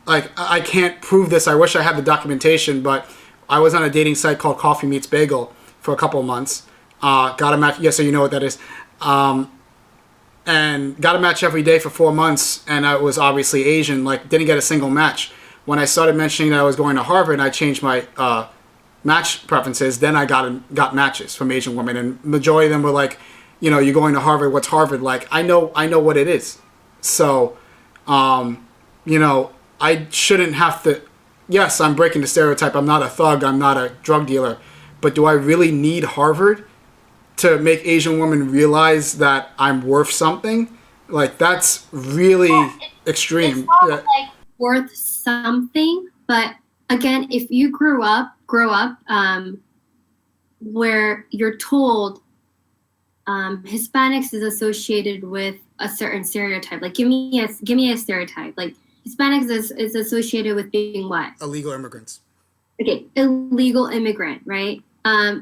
like, I can't prove this. I wish I had the documentation, but I was on a dating site called Coffee Meets Bagel for a couple of months. Got a match. Yes, so you know what that is. And got a match every day for 4 months, and I was obviously Asian. Like, didn't get a single match. When I started mentioning that I was going to Harvard, and I changed my match preferences, then I got matches from Asian women, and majority of them were like, you're going to Harvard. What's Harvard like? I know what it is. So, I shouldn't have to. Yes, I'm breaking the stereotype. I'm not a thug. I'm not a drug dealer. But do I really need Harvard to make Asian women realize that I'm worth something? Like, that's really extreme. It's not like worth something, but again, if you grew up grow up where you're told Hispanics is associated with a certain stereotype. Like, give me a stereotype. Like, Hispanics is associated with being what? Illegal immigrants. Okay, illegal immigrant, right?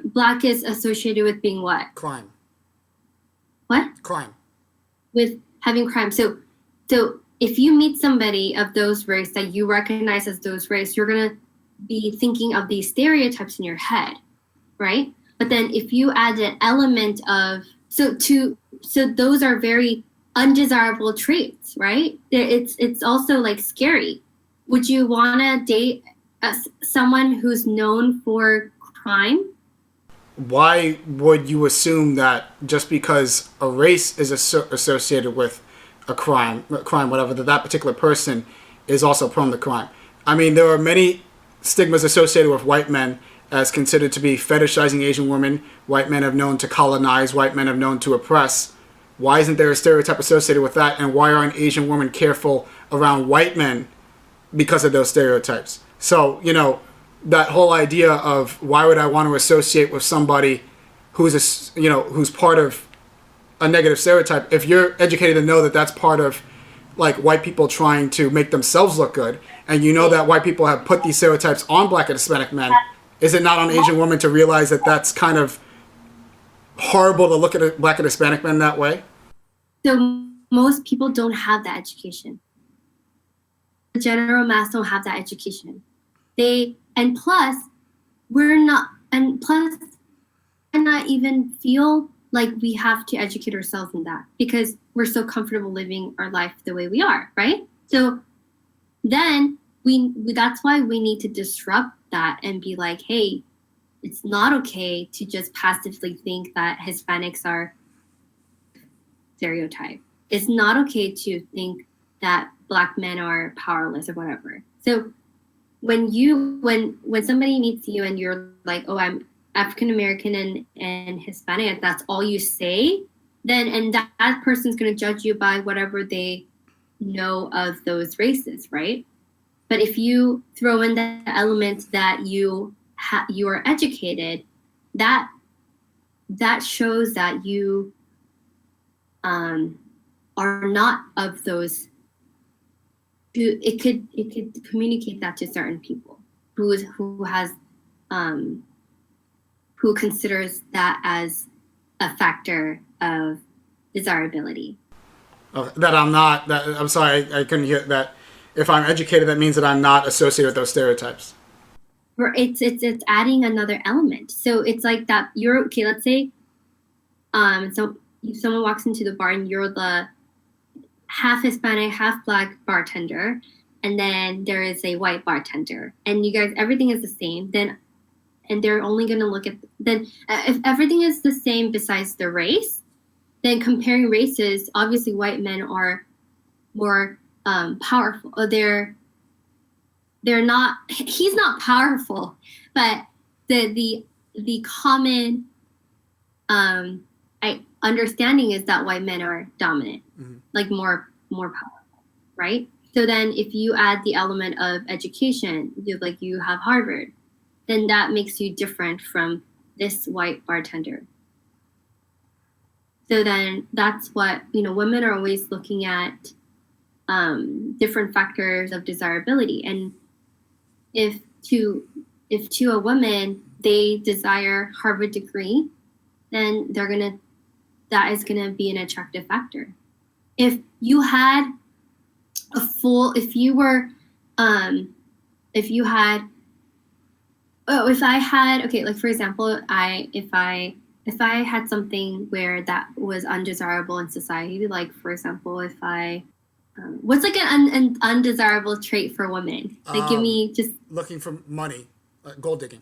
Black is associated with being what? Crime. What? Crime. With having crime. So if you meet somebody of those race that you recognize as those race, you're gonna be thinking of these stereotypes in your head, right? But then if you add an element of so those are very undesirable traits, right? It's also like scary. Would you want to date someone who's known for crime? Why would you assume that just because a race is associated with a crime, whatever, that particular person is also prone to crime? I mean, there are many stigmas associated with white men as considered to be fetishizing Asian women. White men have known to colonize. White men have known to oppress. Why isn't there a stereotype associated with that? And why aren't Asian women careful around white men because of those stereotypes? So, you know, that whole idea of why would I want to associate with somebody who's who's part of a negative stereotype, if you're educated to know that that's part of like white people trying to make themselves look good, and you know that white people have put these stereotypes on Black and Hispanic men, is it not on Asian women to realize that that's kind of horrible to look at Black and Hispanic men that way? So most people don't have that education. The general mass don't have that education. Plus I not even feel like we have to educate ourselves in that because we're so comfortable living our life the way we are, right? So then that's why we need to disrupt that and be like, hey, it's not okay to just passively think that Hispanics are stereotype. It's not okay to think that Black men are powerless or whatever. So when somebody meets you and you're like, oh, I'm African American and Hispanic, that's all you say, then and that person's going to judge you by whatever they know of those races, right? But if you throw in the element that you are educated, that shows that you are not of those. It could communicate that to certain people who considers that as a factor of desirability. I'm sorry, I couldn't hear that. If I'm educated, that means that I'm not associated with those stereotypes. Or it's adding another element. So it's like that you're okay. Let's say, so if someone walks into the bar and you're the half Hispanic, half Black bartender, and then there is a white bartender, and you guys, everything is the same, then, and they're only going to look at, then if everything is the same besides the race, then comparing races, obviously white men are more powerful. They're not, he's not powerful, but the common understanding is that white men are dominant, like more powerful, right? So then if you add the element of education, you have Harvard, then that makes you different from this white bartender. So then that's what, women are always looking at different factors of desirability. And if to a woman, they desire Harvard degree, then that is gonna be an attractive factor. If you had for example, if I had something where that was undesirable in society, like for example, if I what's like an undesirable trait for women? Like, give me just looking for money, gold digging.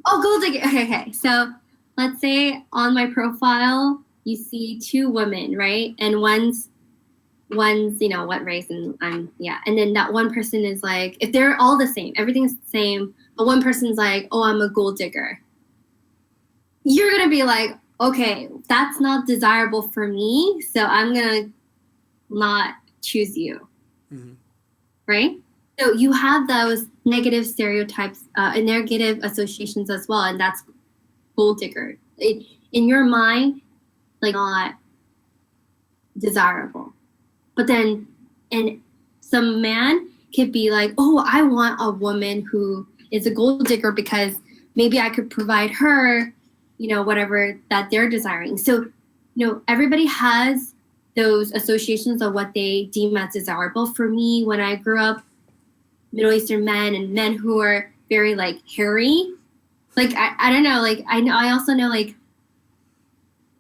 Oh, gold digging. Okay. So let's say on my profile you see two women, right? And one's what race, and and then that one person is like, if they're all the same, everything's the same, but one person's like, oh, I'm a gold digger. You're gonna be like, okay, that's not desirable for me, so I'm gonna not choose you, right? So you have those negative stereotypes and negative associations as well, and that's gold digger. In your mind, like not desirable. But then, and some man could be like, oh, I want a woman who is a gold digger because maybe I could provide her, whatever that they're desiring. So, everybody has those associations of what they deem as desirable. For me, when I grew up, Middle Eastern men and men who are very like hairy, like I don't know, like I also know like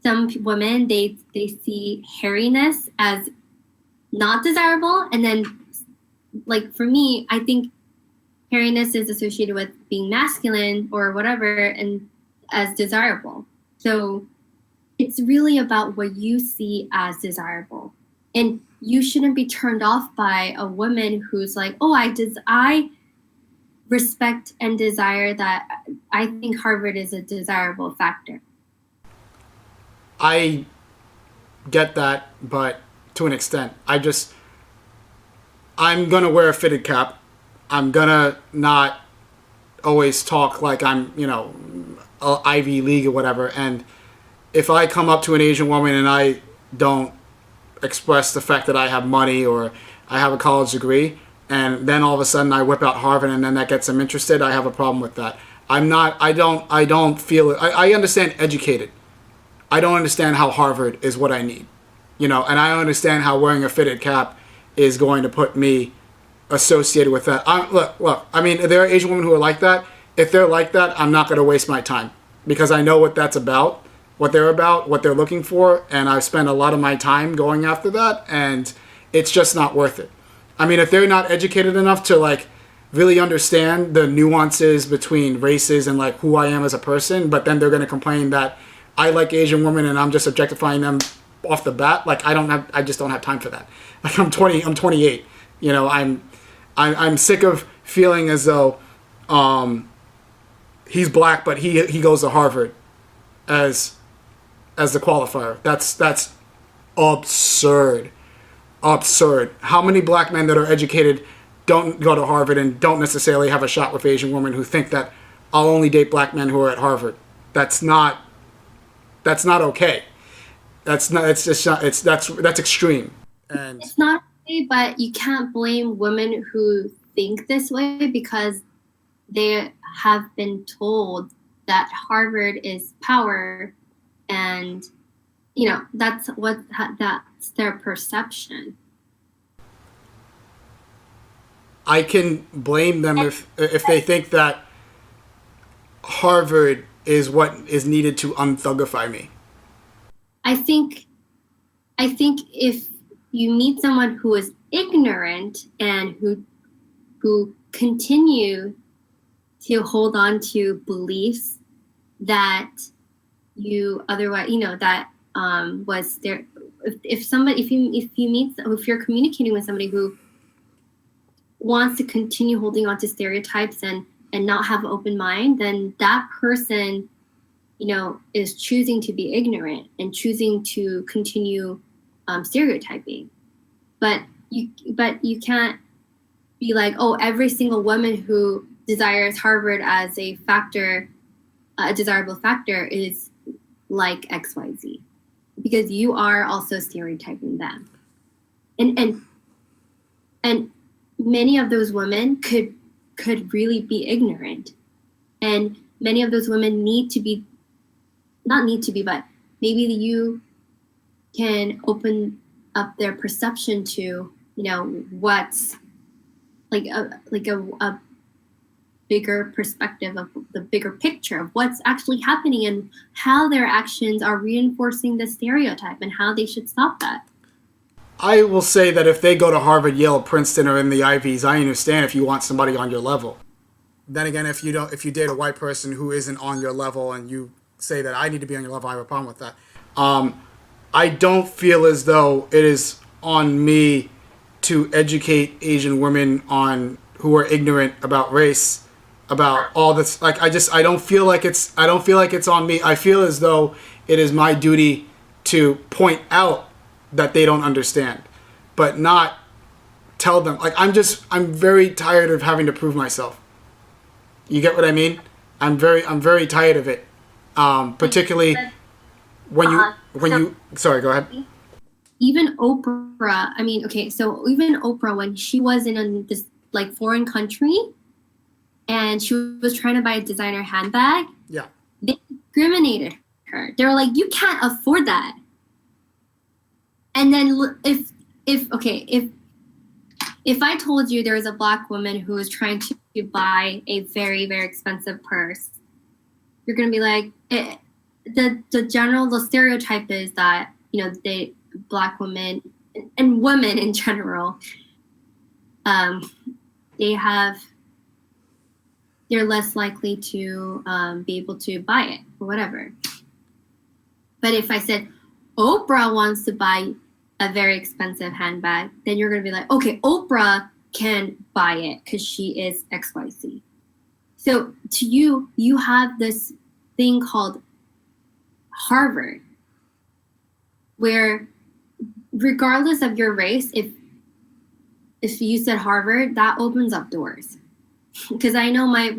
some women they see hairiness as not desirable, and then like for me, I think hairiness is associated with being masculine or whatever and as desirable. So it's really about what you see as desirable. And you shouldn't be turned off by a woman who's like, oh, I respect and desire that. I think Harvard is a desirable factor. I get that, but to an extent. I'm going to wear a fitted cap. I'm going to not always talk like I'm, Ivy League or whatever. And if I come up to an Asian woman and I don't express the fact that I have money or I have a college degree, and then all of a sudden I whip out Harvard and then that gets them interested, I have a problem with that. I don't feel it. I understand educated. I don't understand how Harvard is what I need, and I understand how wearing a fitted cap is going to put me associated with that. Look, I mean, there are Asian women who are like that. If they're like that, I'm not going to waste my time because I know what that's about, what they're looking for, and I've spent a lot of my time going after that, and it's just not worth it. I mean, if they're not educated enough to like really understand the nuances between races and like who I am as a person, but then they're going to complain that I like Asian women and I'm just objectifying them off the bat. Like I just don't have time for that. Like I'm 28. I'm sick of feeling as though he's black, but he goes to Harvard as the qualifier. That's absurd. How many black men that are educated don't go to Harvard and don't necessarily have a shot with Asian women who think that I'll only date black men who are at Harvard? That's not okay. That's extreme. And it's not okay, but you can't blame women who think this way because they have been told that Harvard is power, and that's their perception. I can blame them if they think that Harvard is what is needed to unthugify me. I think if you meet someone who is ignorant and who continue to hold on to beliefs that you otherwise that was there, if you're communicating with somebody who wants to continue holding on to stereotypes and not have an open mind, then that person is choosing to be ignorant and choosing to continue stereotyping. But you can't be like, oh, every single woman who desires Harvard as a factor, a desirable factor, is like XYZ, because you are also stereotyping them. And many of those women could really be ignorant, and many of those women but maybe you can open up their perception to what's like a bigger perspective of the bigger picture of what's actually happening and how their actions are reinforcing the stereotype and how they should stop that. I will say that if they go to Harvard, Yale, Princeton, or in the Ivies, I understand if you want somebody on your level. Then again, if you date a white person who isn't on your level and you say that I need to be on your level, I have a problem with that. I don't feel as though it is on me to educate Asian women who are ignorant about race, about all this. Like I don't feel like it's on me. I feel as though it is my duty to point out that they don't understand, but not tell them. Like, I'm very tired of having to prove myself. You get what I mean? I'm very tired of it. Particularly sorry, go ahead. Even Oprah, I mean, okay, so even Oprah, when she was in this like foreign country and she was trying to buy a designer handbag, yeah, they discriminated her. They were like, you can't afford that. And then if I told you there was a Black woman who was trying to buy a very, very expensive purse, you're going to be like, the stereotype is that, you know, Black women and women in general, they're less likely to be able to buy it or whatever. But if I said Oprah wants to buy a very expensive handbag, then you're going to be like, okay, Oprah can buy it because she is XYZ. So to you have this thing called Harvard, where regardless of your race, if you said Harvard, that opens up doors. Because I know my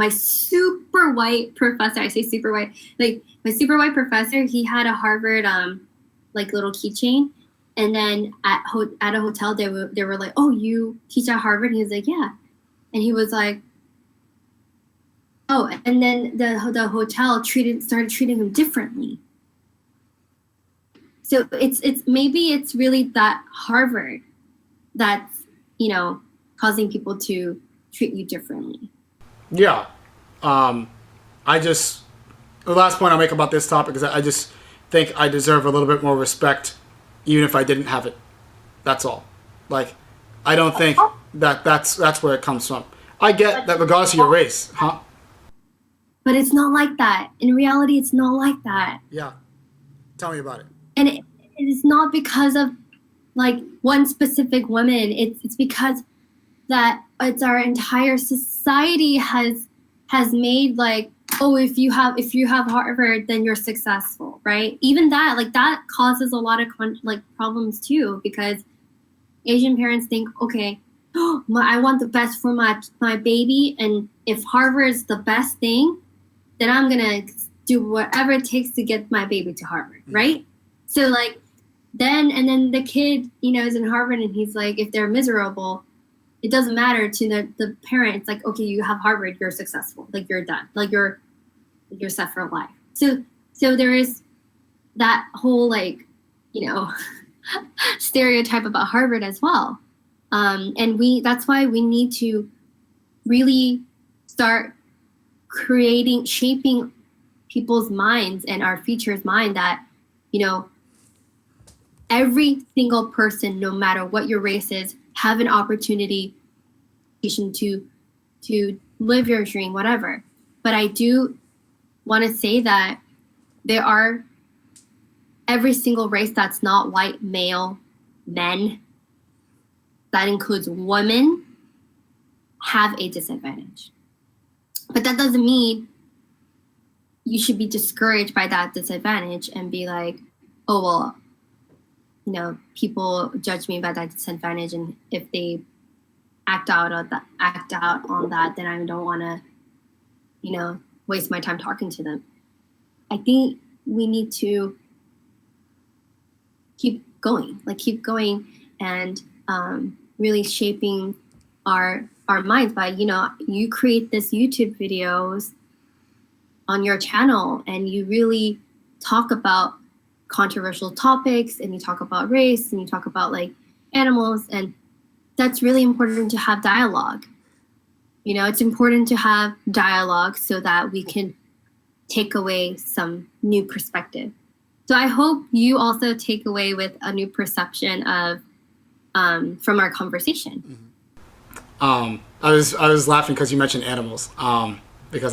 super white professor, I say super white, like my super white professor, he had a Harvard like little keychain, and then at a hotel they were like, oh, you teach at Harvard? And he was like, yeah, and he was like, oh, and then the hotel started treating him differently. So it's really that Harvard that's, you know, causing people to treat you differently. Yeah. The last point I'll make about this topic is that I just think I deserve a little bit more respect even if I didn't have it. That's all. Like, I don't think that's where it comes from. I get that regardless of your race, huh? But it's not like that. In reality, it's not like that. Yeah. Tell me about it. And it is not because of like one specific woman. It's because that it's our entire society has made like, oh, if you have Harvard, then you're successful, right? Even that causes a lot of problems too, because Asian parents think, okay, I want the best for my baby, and if Harvard is the best thing, then I'm gonna do whatever it takes to get my baby to Harvard, right? So like then the kid, you know, is in Harvard, and he's like, if they're miserable, it doesn't matter to the parents. Like, okay, you have Harvard, you're successful, like you're done, like you're set for life. So there is that whole like, you know, stereotype about Harvard as well, and that's why we need to really start shaping people's minds and our future's mind that, you know, every single person, no matter what your race is, have an opportunity to live your dream, whatever. But I do want to say that there are every single race that's not white male men, that includes women, have a disadvantage. But that doesn't mean you should be discouraged by that disadvantage and be like, oh, well, you know, people judge me by that disadvantage, and if they act out on that, then I don't want to, you know, waste my time talking to them. I think we need to keep going and really shaping our minds by, you know, you create this YouTube videos on your channel and you really talk about controversial topics, and you talk about race, and you talk about like animals, and that's really important to have dialogue. You know, it's important to have dialogue so that we can take away some new perspective. So I hope you also take away with a new perception of from our conversation. I was laughing because you mentioned animals. Because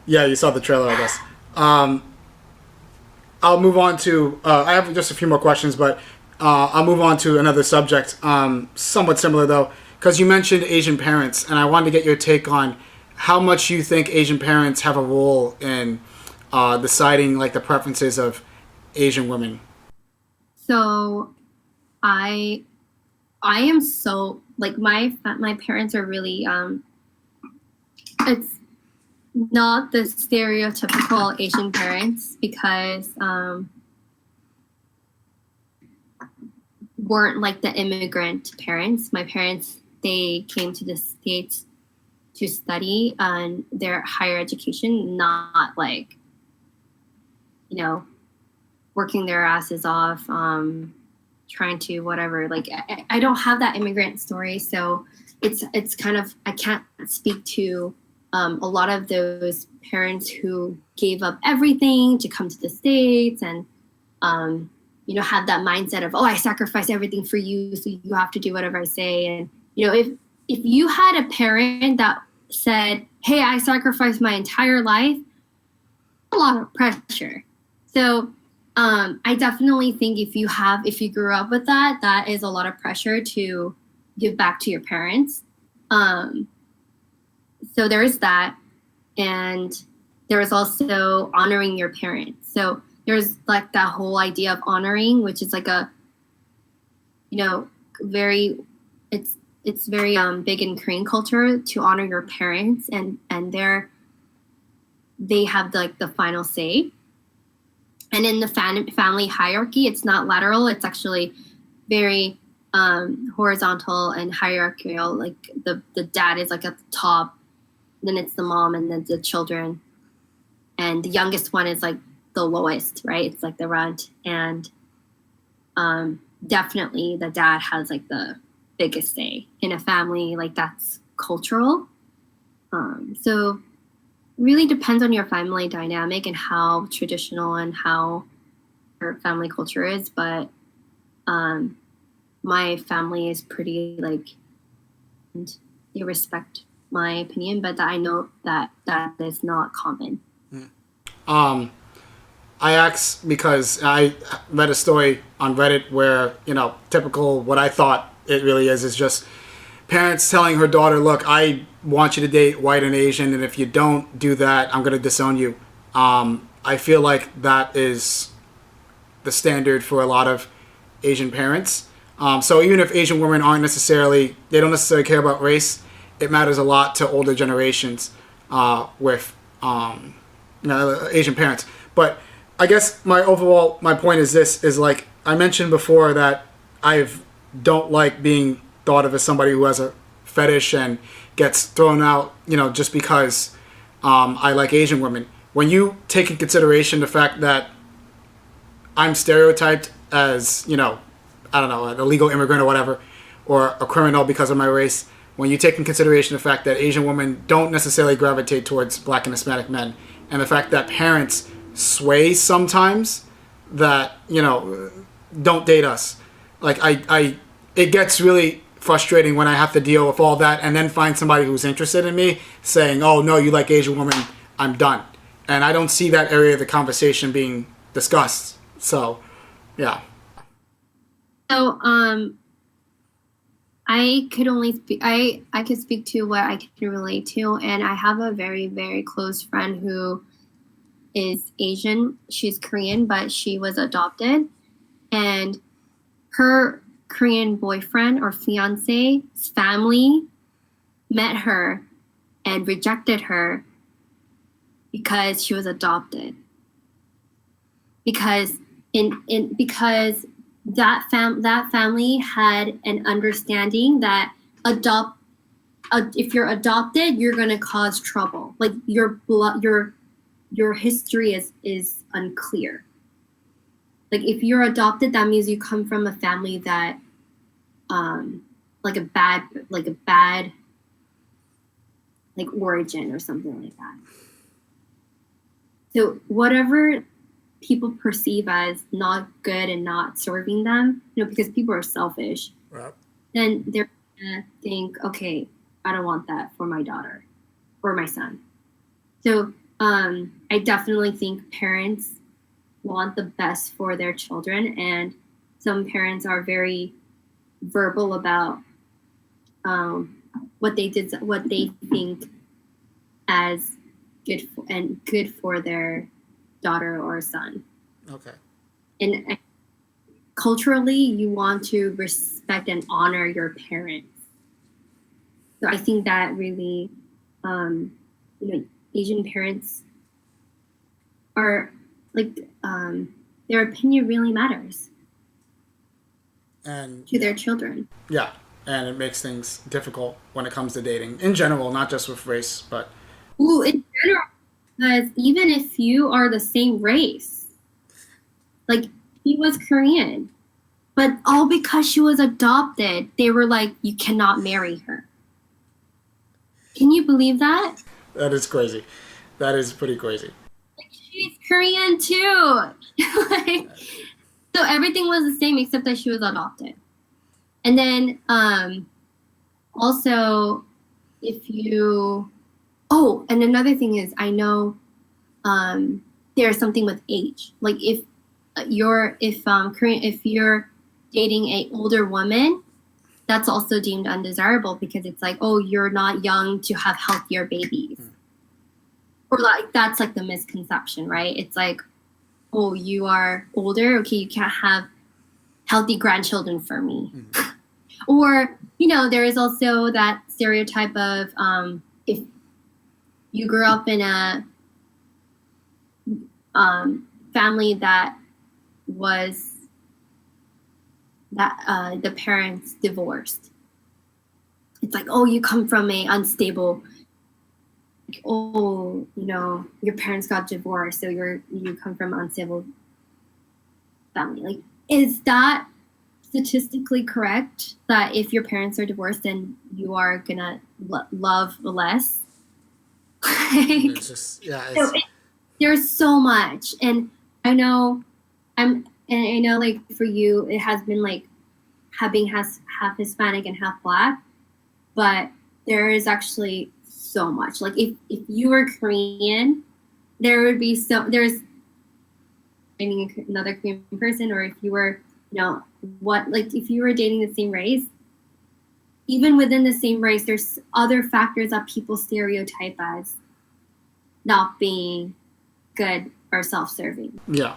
yeah, you saw the trailer, I guess. I'll move on to. I have just a few more questions, but I'll move on to another subject, somewhat similar though, because you mentioned Asian parents, and I wanted to get your take on how much you think Asian parents have a role in deciding like the preferences of Asian women. So I am so like my parents are really it's not the stereotypical Asian parents because weren't like the immigrant parents. My parents, they came to the States to study and their higher education, not like, you know, working their asses off, trying to whatever. Like I don't have that immigrant story, so it's kind of, I can't speak to a lot of those parents who gave up everything to come to the States and you know, have that mindset of, oh, I sacrifice everything for you, so you have to do whatever I say. And you know, if you had a parent that said, hey, I sacrificed my entire life, a lot of pressure. So I definitely think if you grew up with that, that is a lot of pressure to give back to your parents. So there is that. And there is also honoring your parents. So there's like that whole idea of honoring, which is like a, you know, very, it's very big in Korean culture to honor your parents, and they have like the final say. And in the family hierarchy, it's not lateral, it's actually very horizontal and hierarchical. Like the dad is like at the top, then it's the mom, and then the children, and the youngest one is like the lowest, right? It's like the runt. And definitely the dad has like the biggest say in a family. Like that's cultural. So really depends on your family dynamic and how traditional and how your family culture is. But my family is pretty like, and they respect my opinion, but I know that is not common. I asked because I read a story on Reddit where, you know, typical what I thought it really is just parents telling her daughter, look, I want you to date white and Asian, and if you don't do that, I'm going to disown you. I feel like that is the standard for a lot of Asian parents. So even if Asian women they don't necessarily care about race, it matters a lot to older generations with Asian parents. But I guess my point is this, is like I mentioned before that I don't like being thought of as somebody who has a fetish and gets thrown out, you know, just because I like Asian women. When you take in consideration the fact that I'm stereotyped as, you know, I don't know, an illegal immigrant or whatever, or a criminal because of my race, when you take in consideration the fact that Asian women don't necessarily gravitate towards Black and Hispanic men, and the fact that parents sway sometimes that, you know, don't date us. Like it gets really frustrating when I have to deal with all that and then find somebody who's interested in me saying, oh no, you like Asian women, I'm done. And I don't see that area of the conversation being discussed. So, yeah. So, I could only speak, I could speak to what I can relate to. And I have a very, very close friend who is Asian. She's Korean, but she was adopted. And her Korean boyfriend or fiance's family met her and rejected her because she was adopted. Because because that family had an understanding that if you're adopted, you're gonna cause trouble. Like your history is unclear. Like if you're adopted, that means you come from a family that like a bad origin or something like that. So whatever people perceive as not good and not serving them, you know, because people are selfish, right, then they're gonna think, okay, I don't want that for my daughter or my son. So I definitely think parents want the best for their children, and some parents are very verbal about what they think as good for their daughter or son. Okay. And culturally you want to respect and honor your parents. So I think that really, Asian parents are like, their opinion really matters And to their children. yeah, and it makes things difficult when it comes to dating in general, not just with race, but Ooh, in general, because even if you are the same race, like he was Korean, but all because she was adopted, they were like, you cannot marry her. Can you believe that? that is crazy. That is pretty crazy. Like, she's Korean too. Like, so everything was the same except that she was adopted. And then also, if you, oh, and another thing is, I know there's something with age. Like if you're dating a older woman, that's also deemed undesirable because it's like, oh, you're not young to have healthier babies. Or like that's like the misconception, right? It's like, oh, you are older, okay, you can't have healthy grandchildren for me. Or, there is also that stereotype of if you grew up in a family that was the parents divorced. It's like, oh, you come from a unstable, like, oh, your parents got divorced, so you come from an unstable family. Like, is that statistically correct that if your parents are divorced, then you are gonna love less? It's just, yeah. There's so much, and I know like for you, it has been like has half Hispanic and half Black, but there is actually so much. Like if you were Korean, there would be there's dating another Korean person, or if you were, if you were dating the same race, even within the same race, there's other factors that people stereotype as not being good or self-serving. Yeah.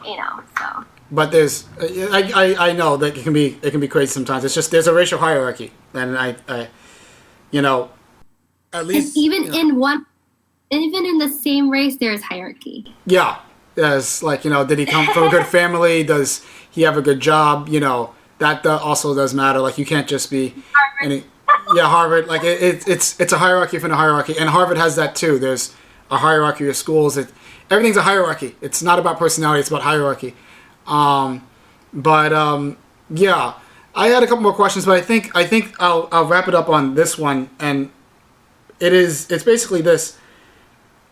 So. But there's, I know that it can be crazy sometimes. It's just there's a racial hierarchy, and I at least and even in the same race, there's hierarchy. Yeah, there's like did he come from a good family? Does he have a good job? That also does matter. Like you can't just be Harvard. Harvard. Like it's a hierarchy within a hierarchy, and Harvard has that too. There's a hierarchy of schools. Everything's a hierarchy. It's not about personality. It's about hierarchy. Yeah, I had a couple more questions, but I think I'll wrap it up on this one, and it's basically this.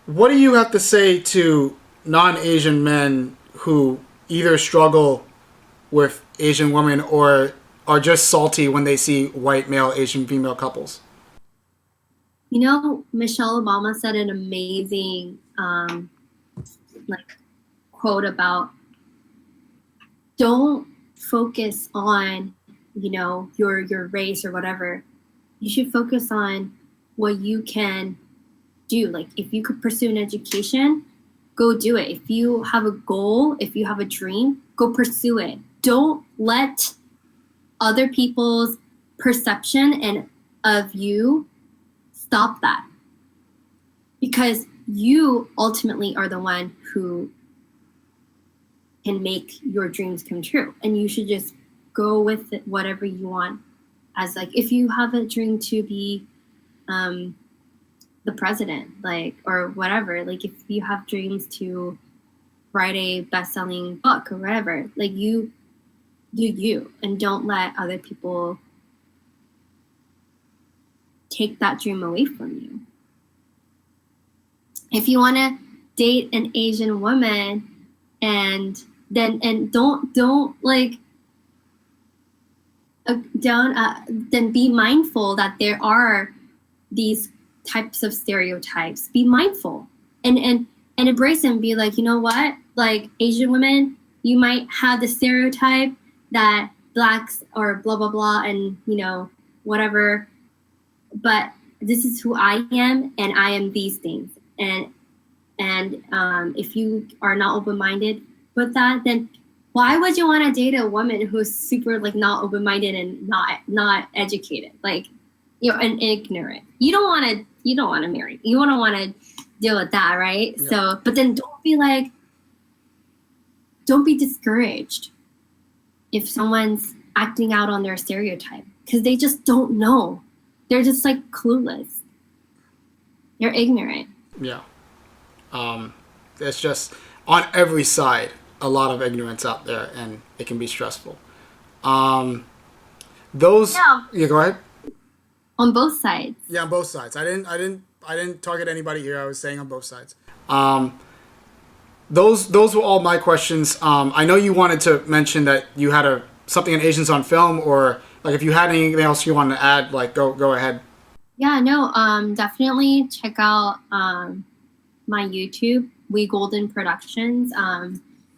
What do you have to say to non-Asian men who either struggle with Asian women or are just salty when they see white male Asian female couples? Michelle Obama said an amazing quote about, don't focus on your race or whatever. You should focus on what you can do. Like if you could pursue an education, go do it. If you have a goal, if you have a dream, go pursue it. Don't let other people's perception and of you stop that, because you ultimately are the one who can make your dreams come true, and you should just go with it, whatever you want. As like if you have a dream to be the president, like, or whatever, like if you have dreams to write a best-selling book or whatever, like you do you, and don't let other people take that dream away from you. If you want to date an Asian woman, and then be mindful that there are these types of stereotypes. Be mindful and embrace them. Be like, you know what? Like Asian women, you might have the stereotype that Blacks or blah blah blah, and whatever. But this is who I am, and I am these things. And if you are not open-minded with that, then why would you want to date a woman who's super like not open-minded and not educated, like, you know, and ignorant? You don't want to marry. You wouldn't want to deal with that, right? Yeah. So, but then don't be discouraged if someone's acting out on their stereotype, because they just don't know. They're just like clueless. They're ignorant. Yeah. It's just on every side a lot of ignorance out there, and it can be stressful. Yeah, go ahead. On both sides. Yeah, on both sides. I didn't target anybody here. I was saying on both sides. Those were all my questions. I know you wanted to mention that you had something in Asians on Film, or like if you had anything else you wanted to add, like go ahead. Yeah, no, definitely check out my YouTube, WeGolden Productions.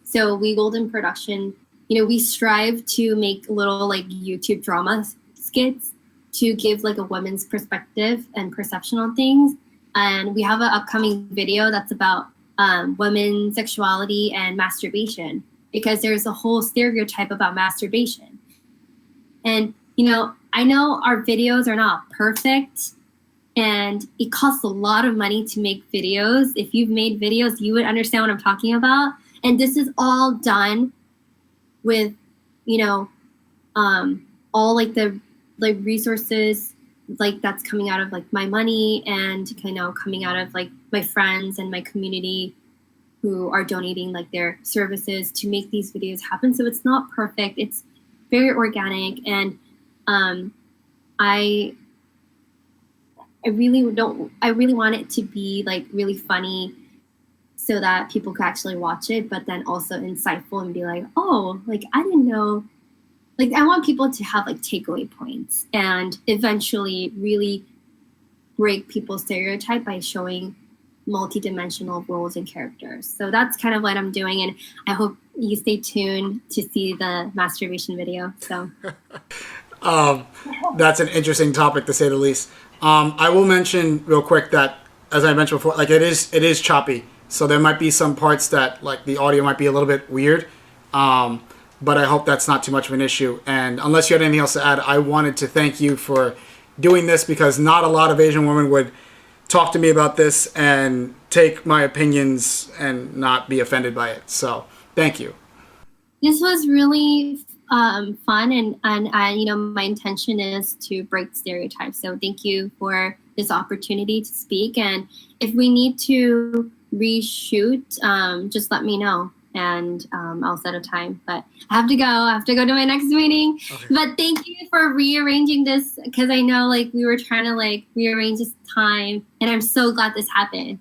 So WeGolden Production, you know, we strive to make little like YouTube drama skits to give like a woman's perspective and perception on things. And we have an upcoming video that's about women's sexuality and masturbation, because there's a whole stereotype about masturbation. And, you know, I know our videos are not perfect, and it costs a lot of money to make videos. If you've made videos, you would understand what I'm talking about. And this is all done with, you know, all like the like resources like that's coming out of like my money, and, you know, coming out of like my friends and my community who are donating like their services to make these videos happen. So it's not perfect. It's very organic, and I really want it to be like really funny, so that people could actually watch it, but then also insightful and be like, oh, like I didn't know. Like I want people to have like takeaway points, and eventually really break people's stereotype by showing multi-dimensional roles and characters. So that's kind of what I'm doing, and I hope you stay tuned to see the masturbation video. So that's an interesting topic, to say the least. I will mention real quick that, as I mentioned before, like it is choppy, so there might be some parts that like the audio might be a little bit weird, but I hope that's not too much of an issue. And unless you had anything else to add, I wanted to thank you for doing this, because not a lot of Asian women would talk to me about this and take my opinions and not be offended by it. So thank you. This was really fun, and you know, my intention is to break stereotypes. So thank you for this opportunity to speak. And if we need to reshoot, just let me know, and I'll set a time. But I have to go. I have to go to my next meeting. Okay. But thank you for rearranging this, because I know like we were trying to like rearrange this time, and I'm so glad this happened.